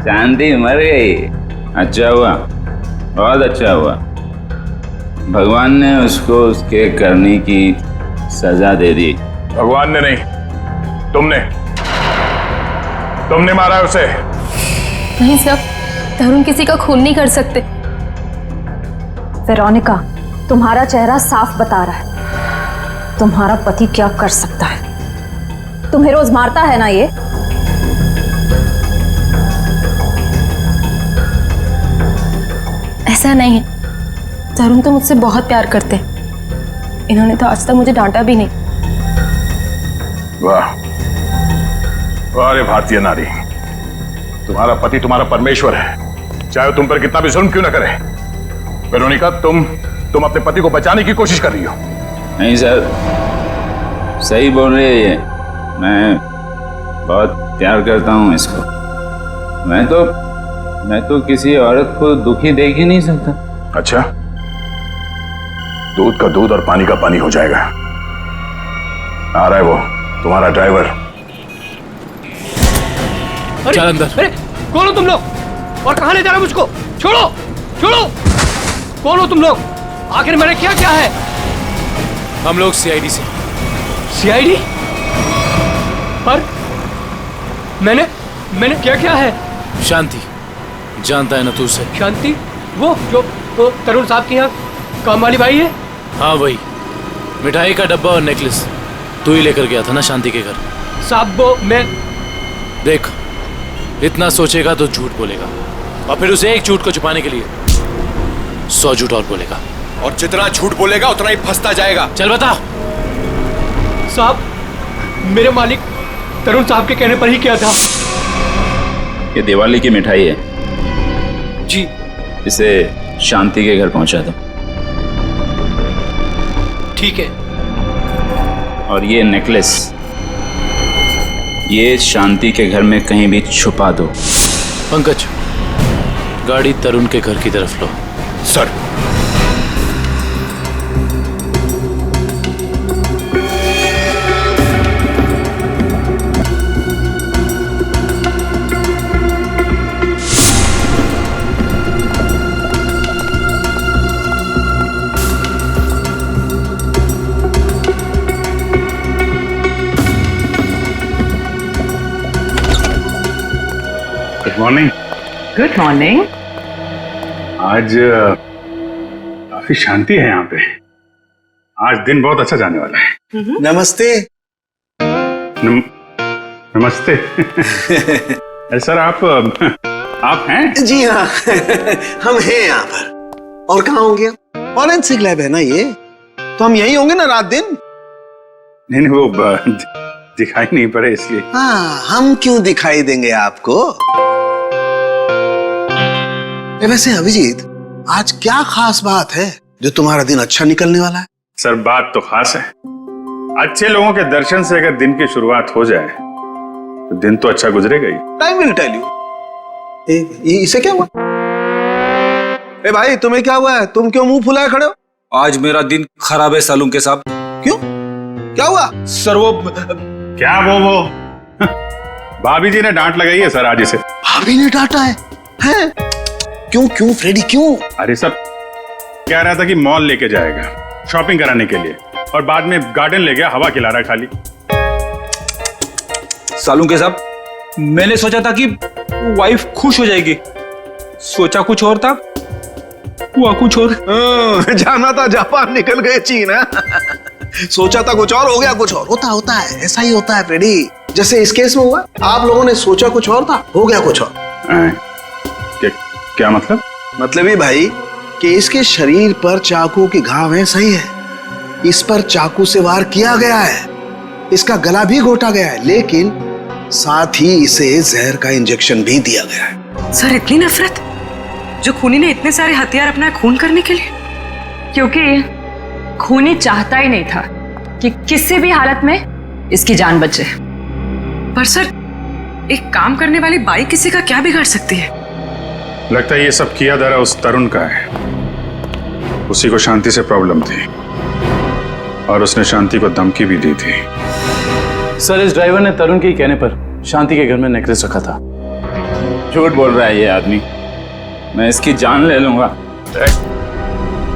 Speaker 18: शांति मर गई? अच्छा हुआ, बहुत अच्छा हुआ। भगवान ने उसको उसके करने की सजा दे दी।
Speaker 9: भगवान ने नहीं, तुमने मारा है उसे।
Speaker 11: नहीं सर, तरुण किसी का खून नहीं कर सकते।
Speaker 15: वेरोनिका, तुम्हारा चेहरा साफ बता रहा है तुम्हारा पति क्या कर सकता है। तुम्हें रोज मारता है ना ये?
Speaker 11: ऐसा नहीं है, तरुण तो मुझसे बहुत प्यार करते हैं। इन्होंने तो आज तक मुझे डांटा भी नहीं।
Speaker 9: वाह वाह रे भारतीय नारी, तुम्हारा पति तुम्हारा परमेश्वर है, चाहे तुम पर कितना भी जुल्म क्यों न करे। वेरोनिका, तुम अपने पति को बचाने की कोशिश कर रही हो।
Speaker 18: नहीं सर, सही बोल रही है ये। मैं बहुत प्यार करता हूँ इसको।
Speaker 7: मैं तो किसी औरत को दुखी देख ही नहीं सकता।
Speaker 9: अच्छा, दूध का दूध और पानी का पानी हो जाएगा। आ रहा है वो तुम्हारा ड्राइवर।
Speaker 5: चल अंदर। अरे कौन हो तुम लोग और कहां ले जा रहे हो मुझको? छोड़ो छोड़ो, कौन हो तुम लोग? आखिर मैंने क्या क्या है?
Speaker 24: हम लोग सीआईडी से।
Speaker 5: सीआईडी? पर मैंने क्या क्या है?
Speaker 24: शांति, जानता है ना तू उसे?
Speaker 5: शांति? वो जो तरुण साहब के यहाँ काम वाली बाई है?
Speaker 24: हाँ वही। मिठाई का डब्बा और नेकलेस तू ही लेकर गया था ना शांति के घर?
Speaker 5: साहब वो मैं
Speaker 24: देख, इतना सोचेगा तो झूठ बोलेगा, और फिर उसे एक झूठ को छुपाने के लिए 100 झूठ और बोलेगा,
Speaker 25: और जितना झूठ बोलेगा उतना ही फंसता जाएगा।
Speaker 24: चल बता।
Speaker 5: साहब, मेरे मालिक तरुण साहब के कहने पर ही किया था।
Speaker 7: ये दिवाली की मिठाई है
Speaker 5: जी,
Speaker 7: इसे शांति के घर पहुंचा दो।
Speaker 5: ठीक है।
Speaker 7: और ये नेकलेस ये शांति के घर में कहीं भी छुपा दो।
Speaker 24: पंकज, गाड़ी तरुण के घर की तरफ लो।
Speaker 25: Sir.
Speaker 16: Good morning.
Speaker 6: Good morning.
Speaker 16: आज काफी शांति है यहाँ पे। आज दिन बहुत अच्छा जाने वाला है।
Speaker 19: नमस्ते।
Speaker 16: नमस्ते। सर आप हैं?
Speaker 19: जी हाँ, हम हैं यहाँ पर। और कहाँ होंगे? फॉरेंसिक लैब है ना ये, तो हम यही होंगे ना रात दिन।
Speaker 16: नहीं वो दिखाई नहीं पड़े इसलिए।
Speaker 19: हाँ, हम क्यों दिखाई देंगे आपको? वैसे अभिजीत, आज क्या खास बात है जो तुम्हारा दिन अच्छा निकलने वाला है?
Speaker 16: सर बात तो खास है। अच्छे लोगों के दर्शन से अगर दिन की शुरुआत हो जाए तो दिन तो अच्छा गुजरेगा ही।
Speaker 19: Time will tell you. इसे क्या हुआ? ए भाई, तुम्हें क्या हुआ है? तुम क्यों मुंह फुलाए खड़े हो?
Speaker 8: आज मेरा दिन खराब है सालून के साहब।
Speaker 19: क्यों? क्या हुआ?
Speaker 16: सर वो क्या वो भाभी जी ने डांट लगाई है सर आज इसे।
Speaker 19: भाभी ने डांटा है? हैं? क्यों फ्रेडी क्यों?
Speaker 16: अरे सर कह रहा था कि मॉल लेके जाएगा शॉपिंग कराने के लिए, और बाद में गार्डन ले गया हवा खिला रहा खाली।
Speaker 8: सालून के साहब, मैंने सोचा था कि वाइफ खुश हो जाएगी, सोचा कुछ और था, हुआ कुछ और।
Speaker 19: जाना था जापान, निकल गए चीन। सोचा था कुछ और, हो गया कुछ और। होता है, ऐसा ही होता है फ्रेडी। जैसे इस केस में हुआ, आप लोगों ने सोचा कुछ और था, हो गया कुछ और।
Speaker 16: क्या मतलब?
Speaker 19: मतलब ये भाई कि इसके शरीर पर चाकू के घाव हैं, सही है। इस पर चाकू से वार किया गया है, इसका गला भी घोटा गया है, लेकिन साथ ही इसे जहर का इंजेक्शन भी दिया गया है।
Speaker 1: सर इतनी नफरत, जो खूनी ने इतने सारे हथियार अपना खून करने के लिए?
Speaker 15: क्योंकि खूनी चाहता ही नहीं था कि किसी भी हालत में इसकी जान बचे।
Speaker 1: पर सर, एक काम करने वाली बाई किसी का क्या बिगाड़ सकती है?
Speaker 16: लगता है ये सब किया धरा उस तरुण का है। उसी को शांति से प्रॉब्लम थी और उसने शांति को धमकी भी दी थी।
Speaker 24: सर, इस ड्राइवर ने तरुण के कहने पर शांति के घर में नेकलेस रखा था।
Speaker 7: झूठ बोल रहा है ये आदमी, मैं इसकी जान ले लूंगा।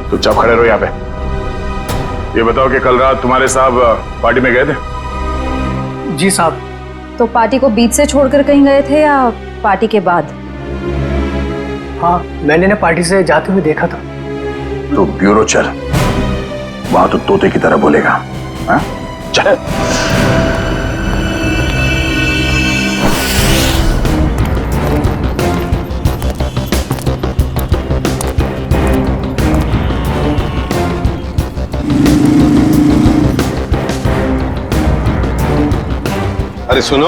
Speaker 9: चुपचाप खड़े रहो यहाँ पे। ये बताओ कि कल रात तुम्हारे साहब पार्टी में गए थे?
Speaker 3: जी साहब।
Speaker 15: तो पार्टी को बीच से छोड़कर कहीं गए थे या पार्टी के बाद?
Speaker 5: हाँ, मैंने ना पार्टी से जाते हुए देखा था।
Speaker 9: तो ब्यूरो चल, वहां तो तोते की तरह बोलेगा। हाँ? चल।
Speaker 14: अरे सुनो।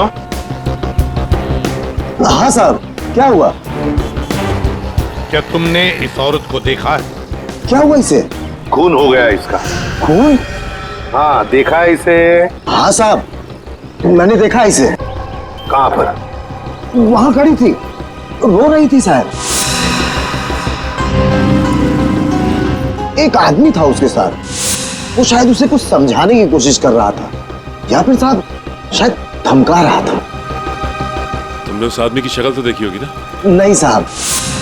Speaker 19: हाँ साहब, क्या हुआ?
Speaker 14: क्या तुमने इस औरत को देखा है?
Speaker 19: क्या हुआ इसे?
Speaker 14: खून हो गया इसका।
Speaker 19: खून?
Speaker 14: हाँ, देखा है इसे?
Speaker 19: हाँ साहब, मैंने देखा इसे।
Speaker 14: कहाँ पर?
Speaker 19: वहां खड़ी थी, रो रही थी शायद। एक आदमी था उसके साथ, वो शायद उसे कुछ समझाने की कोशिश कर रहा था, या फिर साहब शायद धमका रहा था।
Speaker 9: तुमने उस आदमी की शक्ल तो देखी होगी ना?
Speaker 19: नहीं साहब,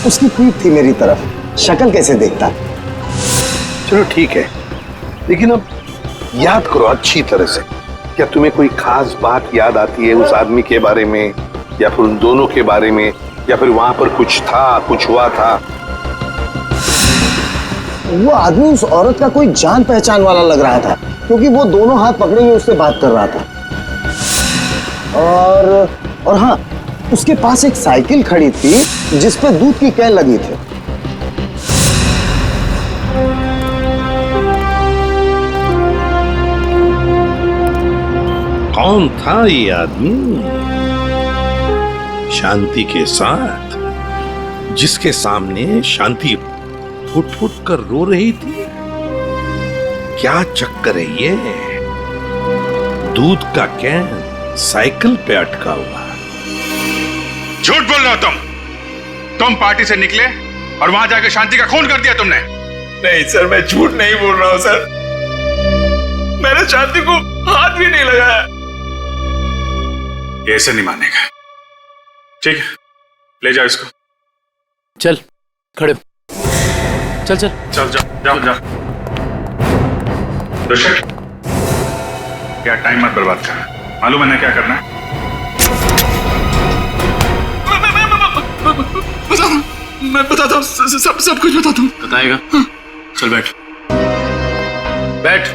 Speaker 19: उसकी पीठ थी मेरी तरफ, शक्ल कैसे देखता।
Speaker 14: चलो ठीक है, लेकिन अब याद करो अच्छी तरह से। क्या तुम्हें कोई खास बात याद आती है उस आदमी के बारे में, या फिर उन दोनों के बारे में, या फिर वहां पर कुछ था, कुछ हुआ था?
Speaker 19: वो आदमी उस औरत का कोई जान पहचान वाला लग रहा था, क्योंकि वो दोनों हाथ पकड़े हुए उससे बात कर रहा था। और हाँ, उसके पास एक साइकिल खड़ी थी जिस पे दूध की कैन लगी थी।
Speaker 14: कौन था ये आदमी शांति के साथ, जिसके सामने शांति फुट फुट कर रो रही थी? क्या चक्कर है ये? दूध का कैन साइकिल पे अटका हुआ।
Speaker 16: झूठ बोल रहे हो तुम पार्टी से निकले और वहां जाके शांति का खून कर दिया तुमने।
Speaker 22: नहीं सर, मैं झूठ नहीं बोल रहा हूं सर, मैंने शांति को हाथ भी नहीं लगाया।
Speaker 16: ये ऐसे नहीं मानेगा। ठीक है, ले जाओ इसको।
Speaker 24: चल खड़े, चल चल
Speaker 16: चल जाओ जाओ। ऋषभ, क्या टाइम मत बर्बाद कर, मालूम है ना क्या करना है?
Speaker 22: मैं बताता हूँ, सब कुछ बताता हूँ।
Speaker 24: बताएगा?
Speaker 22: हाँ।
Speaker 16: चल बैठ
Speaker 24: बैठ,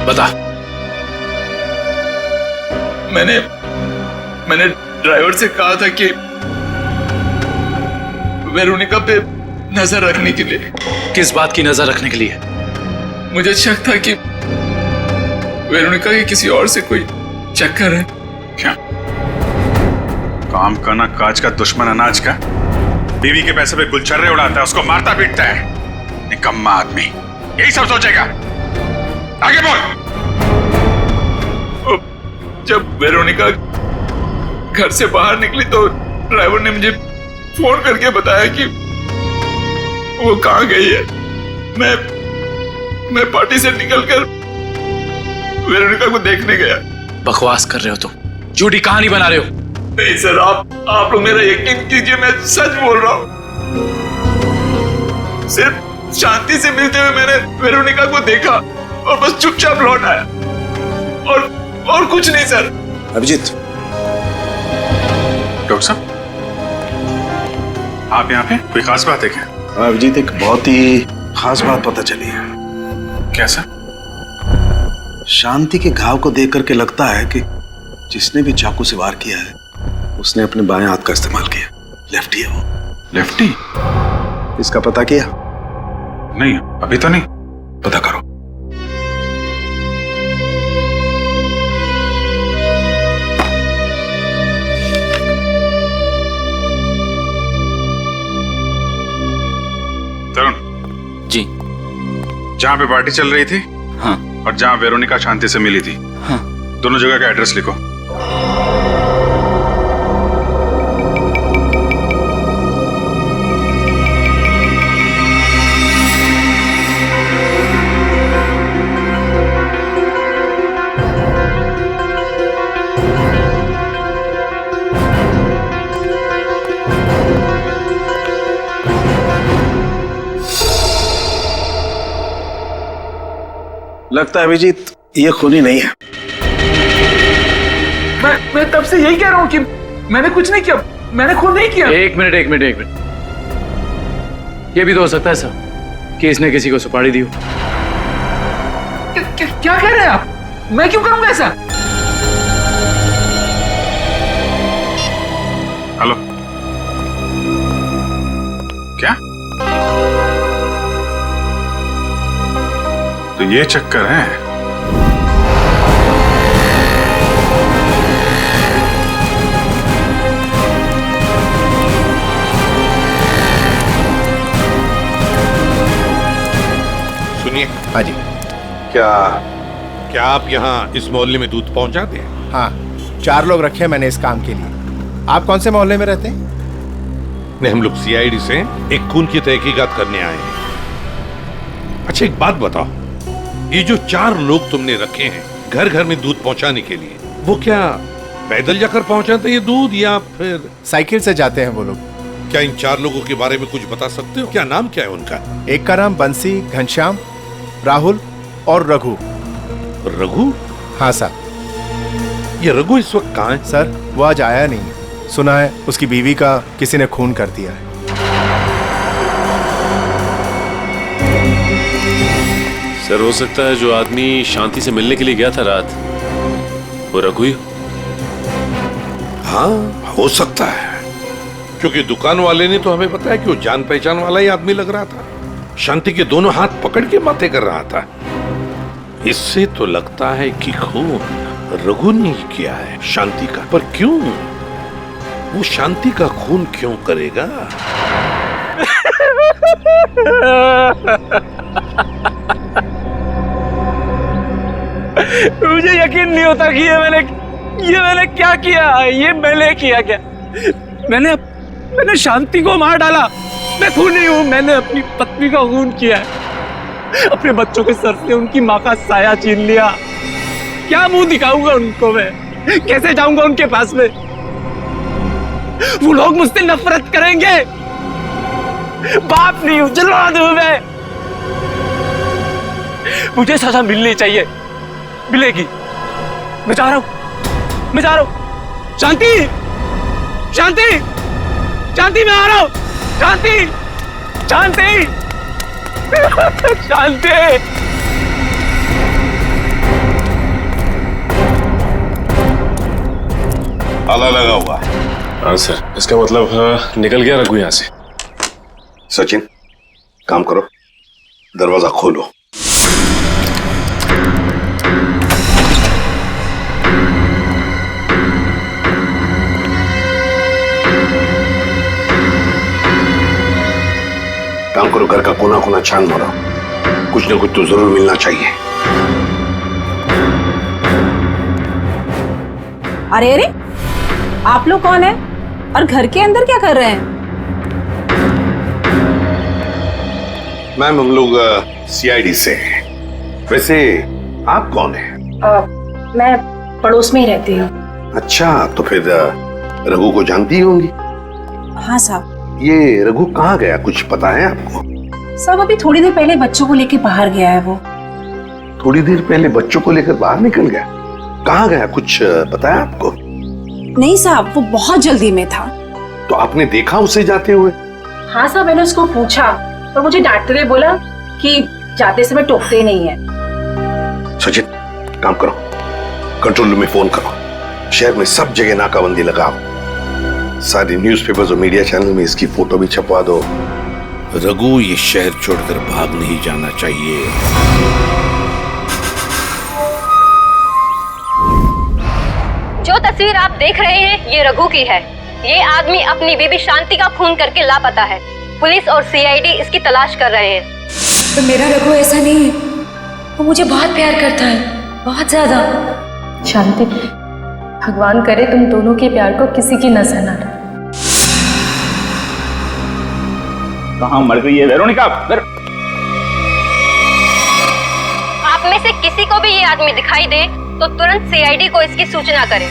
Speaker 24: बता।
Speaker 22: मैंने ड्राइवर से कहा था कि वेरोनिका पे नजर रखने के लिए।
Speaker 24: किस बात की नजर रखने के लिए?
Speaker 22: मुझे शक था कि वेरोनिका के किसी और से कोई चक्कर है।
Speaker 16: क्या काम करना काज का दुश्मन अनाज का, बीवी के पैसे पे गुलछर्रे उड़ाता है, उसको मारता पीटता है। निकम्मा आदमी, यही सब सोचेगा। आगे बोल।
Speaker 22: जब वेरोनिका घर से बाहर निकली तो ड्राइवर ने मुझे फोन करके बताया कि वो कहाँ गई है। मैं पार्टी से निकलकर वेरोनिका को देखने गया।
Speaker 24: बकवास कर रहे हो तुम, झूठी कहानी बना रहे हो।
Speaker 22: नहीं सर, आप लोग मेरा यकीन कीजिए, मैं सच बोल रहा हूँ। सिर्फ शांति से मिलते हुए मैंने वेरोनिका को देखा और बस चुपचाप लौट आया, और कुछ नहीं सर।
Speaker 19: अभिजीत,
Speaker 16: डॉक्टर साहब आप यहाँ पे, कोई खास बात है क्या?
Speaker 19: अभिजीत, एक बहुत ही खास बात पता चली है।
Speaker 16: कैसा?
Speaker 19: शांति के घाव को देख करके लगता है कि जिसने भी चाकू से वार किया है उसने अपने बाएं हाथ का इस्तेमाल किया। लेफ्टी है वो।
Speaker 16: लेफ्टी?
Speaker 19: इसका पता किया?
Speaker 16: नहीं, अभी तो नहीं।
Speaker 19: पता करो।
Speaker 16: तरुण
Speaker 24: जी,
Speaker 16: जहाँ पे पार्टी चल रही थी,
Speaker 24: हाँ,
Speaker 16: और जहाँ वेरोनिका शांति से मिली थी,
Speaker 24: हाँ,
Speaker 16: दोनों जगह का एड्रेस लिखो।
Speaker 19: लगता है अभिजीत ये खूनी नहीं है।
Speaker 22: मैं तब से यही कह रहा हूँ कि मैंने कुछ नहीं किया, मैंने खून नहीं किया।
Speaker 24: एक मिनट, ये भी तो हो सकता है सर कि इसने किसी को सुपारी दी हो।
Speaker 22: क्या कह रहे हैं आप? मैं क्यों करूंगा ऐसा?
Speaker 16: हेलो, क्या? तो ये चक्कर है।
Speaker 14: सुनिए।
Speaker 2: हाँ जी।
Speaker 14: क्या आप यहाँ इस मोहल्ले में दूध पहुंचाते हैं?
Speaker 2: हाँ, 4 लोग रखे मैंने इस काम के लिए। आप कौन से मोहल्ले में रहते हैं?
Speaker 14: नहीं, हम लोग सीआईडी से एक खून की तहकीकात करने आए हैं। अच्छा एक बात बताओ, ये जो 4 लोग तुमने रखे हैं घर घर में दूध पहुंचाने के लिए, वो क्या पैदल जाकर पहुंचाते हैं ये दूध या फिर
Speaker 2: साइकिल से जाते हैं वो लोग?
Speaker 14: क्या इन 4 लोगों के बारे में कुछ बता सकते हो? क्या नाम क्या है उनका?
Speaker 2: एक का नाम बंसी, घनश्याम, राहुल और रघु।
Speaker 14: रघु?
Speaker 2: हाँ साहब।
Speaker 14: ये रघु इस वक्त कहाँ है?
Speaker 2: सर वो आज आया नहीं, सुना है उसकी बीवी का किसी ने खून कर दिया है।
Speaker 24: सर हो सकता है जो आदमी शांति से मिलने के लिए गया था रात, वो रघु ही हो।
Speaker 14: हाँ हो सकता है, क्योंकि दुकान वाले ने तो हमें बताया कि वो जान पहचान वाला ही आदमी लग रहा था। शांति के दोनों हाथ पकड़ के बातें कर रहा था। इससे तो लगता है कि खून रघु ने ही किया है शांति का। पर क्यों? वो शांति का खून क्यों करेगा?
Speaker 22: मुझे यकीन नहीं होता कि ये मैंने क्या किया। ये मैंने किया क्या? मैंने शांति को मार डाला। मैं खूनी हूं। मैंने अपनी पत्नी का खून किया है। अपने बच्चों के सर से उनकी माँ का साया छीन लिया। क्या मुंह दिखाऊंगा उनको? मैं कैसे जाऊंगा उनके पास में? वो लोग मुझसे नफरत करेंगे। बाप नहीं हूं, जल्लाद हूं मैं। मुझे सजा मिलनी चाहिए, मिलेगी। मैं जा रहा हूं। शांति, शांति, शांति, मैं आ रहा हूं। शांति, शांति, शांति।
Speaker 14: ताला लगा हुआ।
Speaker 24: हाँ सर, इसका मतलब निकल गया रघु यहाँ से।
Speaker 14: सचिन काम करो, दरवाजा खोलो। काम करो, घर का कोना कोना छान मारो। कुछ ना कुछ तो जरूर मिलना चाहिए।
Speaker 3: अरे अरे, आप लोग कौन है और घर के अंदर क्या कर रहे हैं?
Speaker 14: मैम हम लोग सीआईडी से हैं। वैसे आप कौन हैं?
Speaker 15: मैं पड़ोस में ही रहती हूँ।
Speaker 14: अच्छा, तो फिर रघु को जानती होंगी?
Speaker 3: हाँ साहब।
Speaker 14: ये रघु कहाँ गया, कुछ पता है आपको?
Speaker 3: साहब अभी थोड़ी देर पहले बच्चों को लेके बाहर गया है वो।
Speaker 14: थोड़ी देर पहले बच्चों को लेकर बाहर निकल गया? कहाँ गया, कुछ पता है आपको?
Speaker 3: नहीं साहब, वो बहुत जल्दी में था।
Speaker 14: तो आपने देखा उसे जाते हुए?
Speaker 3: हाँ साहब, मैंने उसको पूछा पर मुझे डांटते हुए बोला कि जाते समय टोकते ही नहीं है।
Speaker 14: सचिन काम करो, कंट्रोल रूम में फोन करो, शहर में सब जगह नाकाबंदी लगाओ, सारे न्यूज़पेपर्स और मीडिया चैनल में इसकी फोटो भी छपवा दो। रघु ये शहर छोड़कर भाग नहीं जाना चाहिए।
Speaker 12: जो तस्वीर आप देख रहे हैं ये रघु की है। ये आदमी अपनी बीबी शांति का खून करके लापता है। पुलिस और सीआईडी इसकी तलाश कर रहे हैं।
Speaker 11: तो मेरा रघु ऐसा नहीं है, वो मुझे बहुत प्यार करता है, बहुत ज्यादा। शांति, भगवान करे तुम दोनों के प्यार को किसी की नजर न लगे।
Speaker 18: कहाँ मर गई है वेरोनिका?
Speaker 12: आप में से किसी को भी ये आदमी दिखाई दे तो तुरंत सीआईडी को इसकी सूचना करें।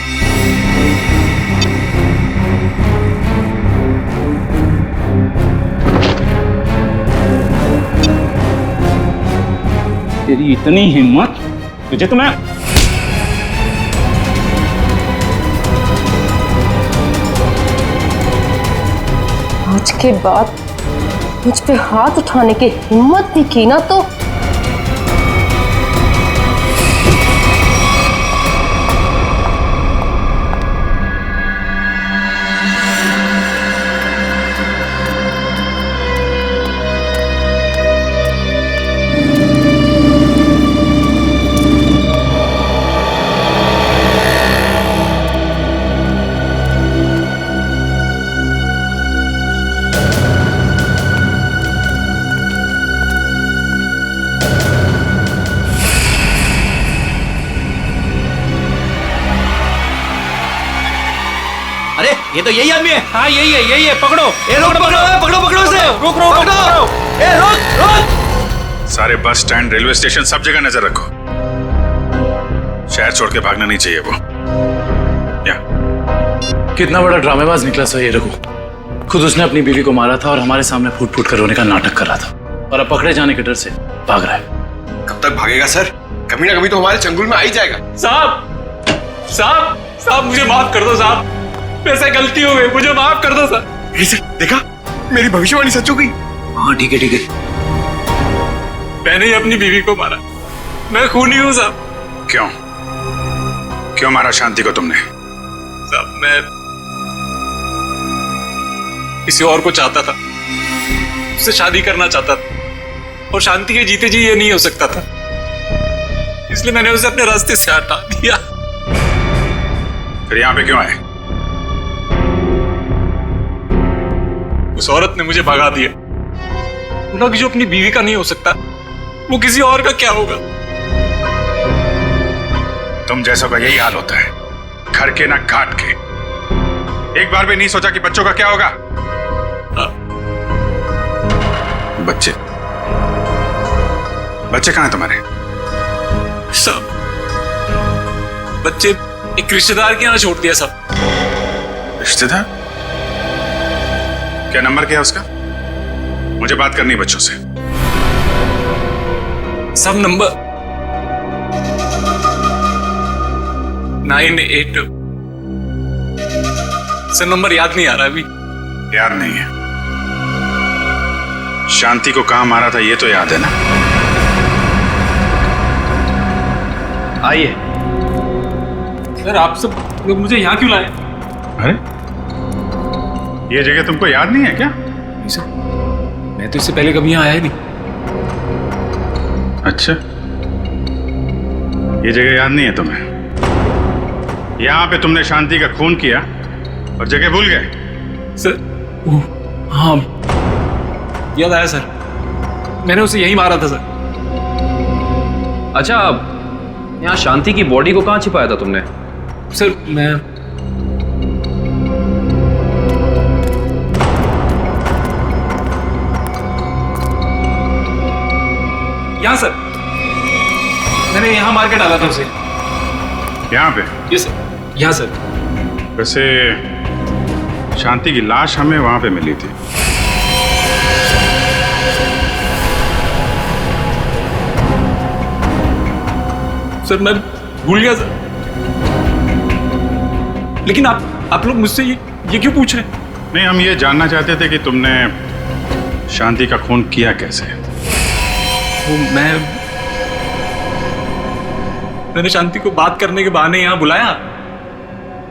Speaker 18: तेरी इतनी हिम्मत, तुझे तो मैं
Speaker 12: आज के बाद मुझ पे हाथ उठाने की हिम्मत दिखी ना तो
Speaker 8: ये तो यही आदमी है।
Speaker 22: हाँ यही है पकड़ो।
Speaker 8: ए रोक, पकड़ो इसे।
Speaker 22: रोक पकड़ो।
Speaker 8: ए रोक।
Speaker 16: सारे बस स्टैंड, रेलवे स्टेशन, सब जगह नजर रखो। शहर छोड़ के भागना नहीं चाहिए वो।
Speaker 24: कितना बड़ा ड्रामेबाज निकला सर ये रघु। खुद उसने अपनी बीवी को मारा था और हमारे सामने फूट फूट कर रोने का नाटक कर रहा था, और अब पकड़े जाने के डर से भाग रहा है।
Speaker 25: कब तक भागेगा सर? कभी ना कभी तो हमारे चंगुल में आ ही जाएगा।
Speaker 22: साहब मुझे माफ कर दो साहब, मेरे से गलती हो गई, मुझे माफ कर दो साहब।
Speaker 25: देखा, मेरी भविष्यवाणी सच हो गई।
Speaker 8: हाँ ठीक है।
Speaker 22: मैंने ही अपनी बीवी को मारा, मैं खूनी हूँ साहब।
Speaker 16: क्यों मारा शांति को तुमने?
Speaker 22: साहब मैं किसी और को चाहता था, उससे शादी करना चाहता था, और शांति के जीते जी ये नहीं हो सकता था, इसलिए मैंने उसे अपने रास्ते से हटा दिया।
Speaker 16: फिर यहाँ पे क्यों आए?
Speaker 22: उस औरत ने मुझे भगा दिया। उन्होंने कि जो अपनी बीवी का नहीं हो सकता, वो किसी और का क्या होगा।
Speaker 16: तुम जैसों का यही हाल होता है, घर के ना घाट के। एक बार भी नहीं सोचा कि बच्चों का क्या होगा? बच्चे कहाँ हैं तुम्हारे?
Speaker 22: सब बच्चे एक रिश्तेदार के यहाँ छोड़ दिया। सब
Speaker 16: रिश्तेदार? क्या नंबर क्या है उसका? मुझे बात करनी है बच्चों से।
Speaker 22: सब नंबर 98। सर नंबर याद नहीं आ रहा अभी।
Speaker 16: याद नहीं है? शांति को कहां मारा था ये तो याद है ना?
Speaker 22: आइए। सर आप सब लोग मुझे यहाँ क्यों लाए?
Speaker 16: अरे ये जगह तुमको याद नहीं है क्या?
Speaker 22: नहीं सर, मैं तो इससे पहले कभी यहाँ आया नहीं।
Speaker 16: अच्छा, ये जगह याद नहीं है तुम्हें? यहाँ पे तुमने शांति का खून किया और जगह भूल गए?
Speaker 22: सर हाँ याद आया सर, मैंने उसे यही मारा था सर।
Speaker 7: अच्छा, यहाँ शांति की बॉडी को कहाँ छिपाया था तुमने?
Speaker 22: सर मैं यहाँ सर, मैंने यहाँ मार के डाला था उसे।
Speaker 16: यहाँ पे?
Speaker 22: ये सर, यहाँ सर।
Speaker 16: वैसे शांति की लाश हमें वहां पे मिली थी।
Speaker 22: सर मैं भूल गया सर, लेकिन आप लोग मुझसे ये क्यों पूछ रहे हैं?
Speaker 16: नहीं, हम ये जानना चाहते थे कि तुमने शांति का खून किया कैसे।
Speaker 22: वो मैंने शांति को बात करने के बहाने यहाँ बुलाया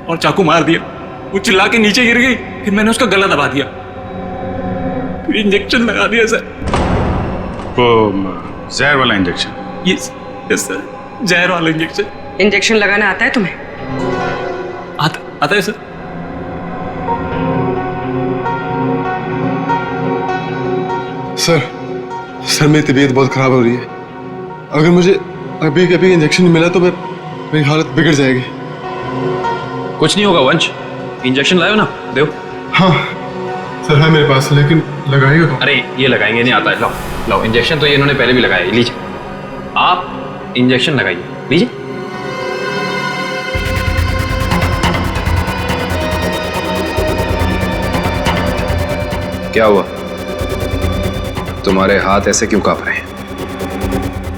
Speaker 22: और चाकू मार दिया। वो चिल्ला के नीचे गिर गई, फिर मैंने उसका गला दबा दिया, फिर इंजेक्शन लगा दिया सर।
Speaker 16: वो जहर वाला इंजेक्शन?
Speaker 22: यस सर, जहर वाला इंजेक्शन।
Speaker 1: इंजेक्शन लगाना आता है तुम्हें?
Speaker 22: आता है सर।
Speaker 4: सर मेरी तबीयत बहुत खराब हो रही है। अगर मुझे अभी कभी इंजेक्शन नहीं मिला तो मेरी हालत बिगड़ जाएगी।
Speaker 7: कुछ नहीं होगा वंश, इंजेक्शन लाओ ना, दो।
Speaker 4: हाँ सर है मेरे पास, लेकिन लगाएगा कौन?
Speaker 7: अरे ये लगाएंगे नहीं आता है। लाओ इंजेक्शन तो ये इन्होंने पहले भी लगाया, लीजिए आप इंजेक्शन लगाइए, लीजिए। क्या हुआ? तुम्हारे हाथ ऐसे क्यों कांप रहे हैं?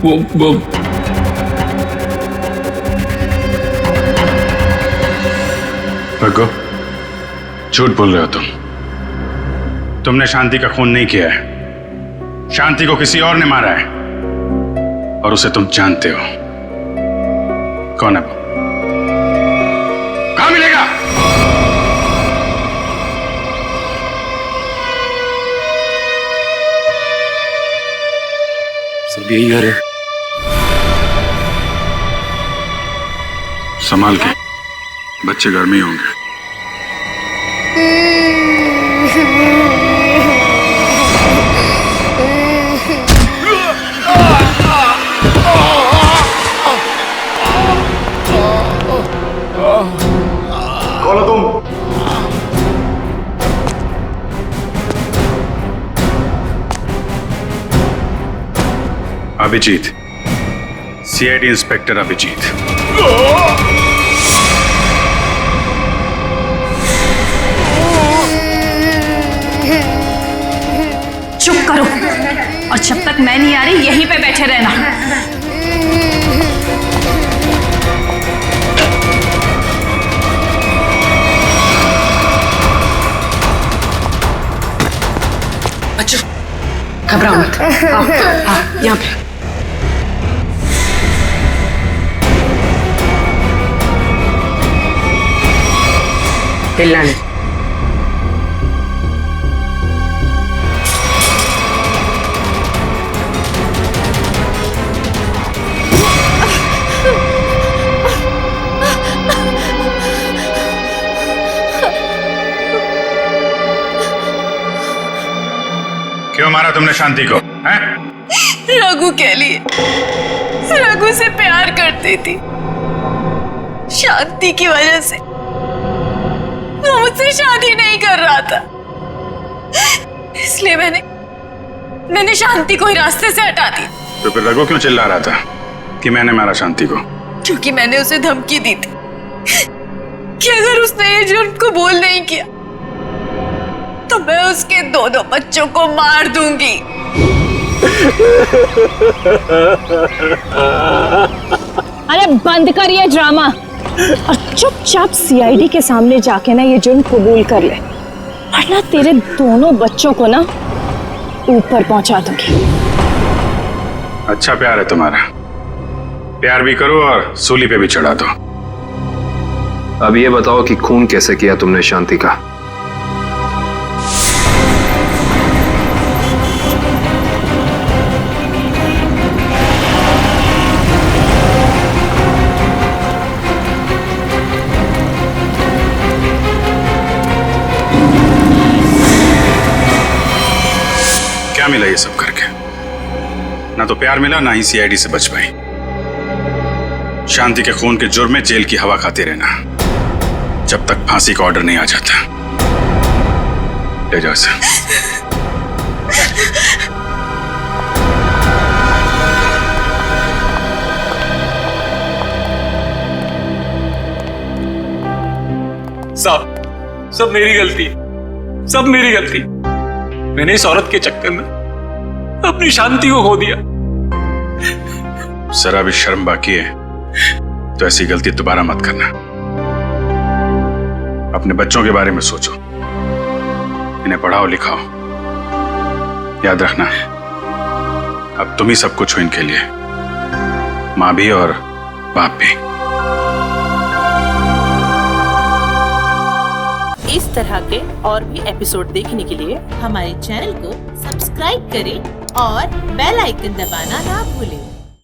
Speaker 22: वो
Speaker 16: भगो, झूठ बोल रहे हो तुमने शांति का खून नहीं किया है। शांति को किसी और ने मारा है, और उसे तुम जानते हो। कौन है वो? कहां मिलेगा?
Speaker 22: सब यही घर है।
Speaker 16: संभाल के, बच्चे घर में ही होंगे।
Speaker 4: कौन हो तुम?
Speaker 16: Abhijeet, CID inspector Abhijeet.
Speaker 10: चुप करो, और जब तक मैं नहीं आ रही यहीं पे बैठे रहना।
Speaker 1: बच्चों घबराओ मत, आओ यहाँ पे। हिलना नहीं।
Speaker 16: क्यों मारा तुमने शांति को? हैं?
Speaker 10: रघु के लिए, रघु से प्यार करती थी, शांति की वजह से वो मुझसे शादी नहीं कर रहा था, इसलिए मैंने शांति को ही रास्ते से हटा दी।
Speaker 16: तो फिर रघु क्यों चिल्ला रहा था कि मैंने मारा शांति को?
Speaker 10: क्योंकि मैंने उसे धमकी दी थी कि अगर उसने ये जुर्म को बोल नहीं किया तो मैं उसके दोनों बच्चों को मार दूंगी।
Speaker 6: अरे बंद कर ये ड्रामा और चुपचाप सीआईडी के सामने जाके ना ये जुर्म कबूल कर ले, वरना तेरे दोनों बच्चों को ना ऊपर पहुंचा दूंगी।
Speaker 16: अच्छा प्यार है तुम्हारा, प्यार भी करो और सूली पे भी चढ़ा दो।
Speaker 7: अब ये बताओ कि खून कैसे किया तुमने शांति का?
Speaker 16: क्या मिला ये सब करके? ना तो प्यार मिला, ना ही सीआईडी से बच पाई। शांति के खून के जुर्म में जेल की हवा खाते रहना जब तक फांसी का ऑर्डर नहीं आ जाता। ले जाओ इसे।
Speaker 22: सब मेरी गलती, सब मेरी गलती। मैंने इस औरत के चक्कर में अपनी शांति को खो दिया।
Speaker 16: जरा भी शर्म बाकी है तो ऐसी गलती दोबारा मत करना। अपने बच्चों के बारे में सोचो, इन्हें पढ़ाओ लिखाओ। याद रखना, अब तुम ही सब कुछ हो इनके लिए, माँ भी और बाप भी।
Speaker 13: इस तरह के और भी एपिसोड देखने के लिए हमारे चैनल को सब्सक्राइब करें और बेल आइकन दबाना ना भूलें।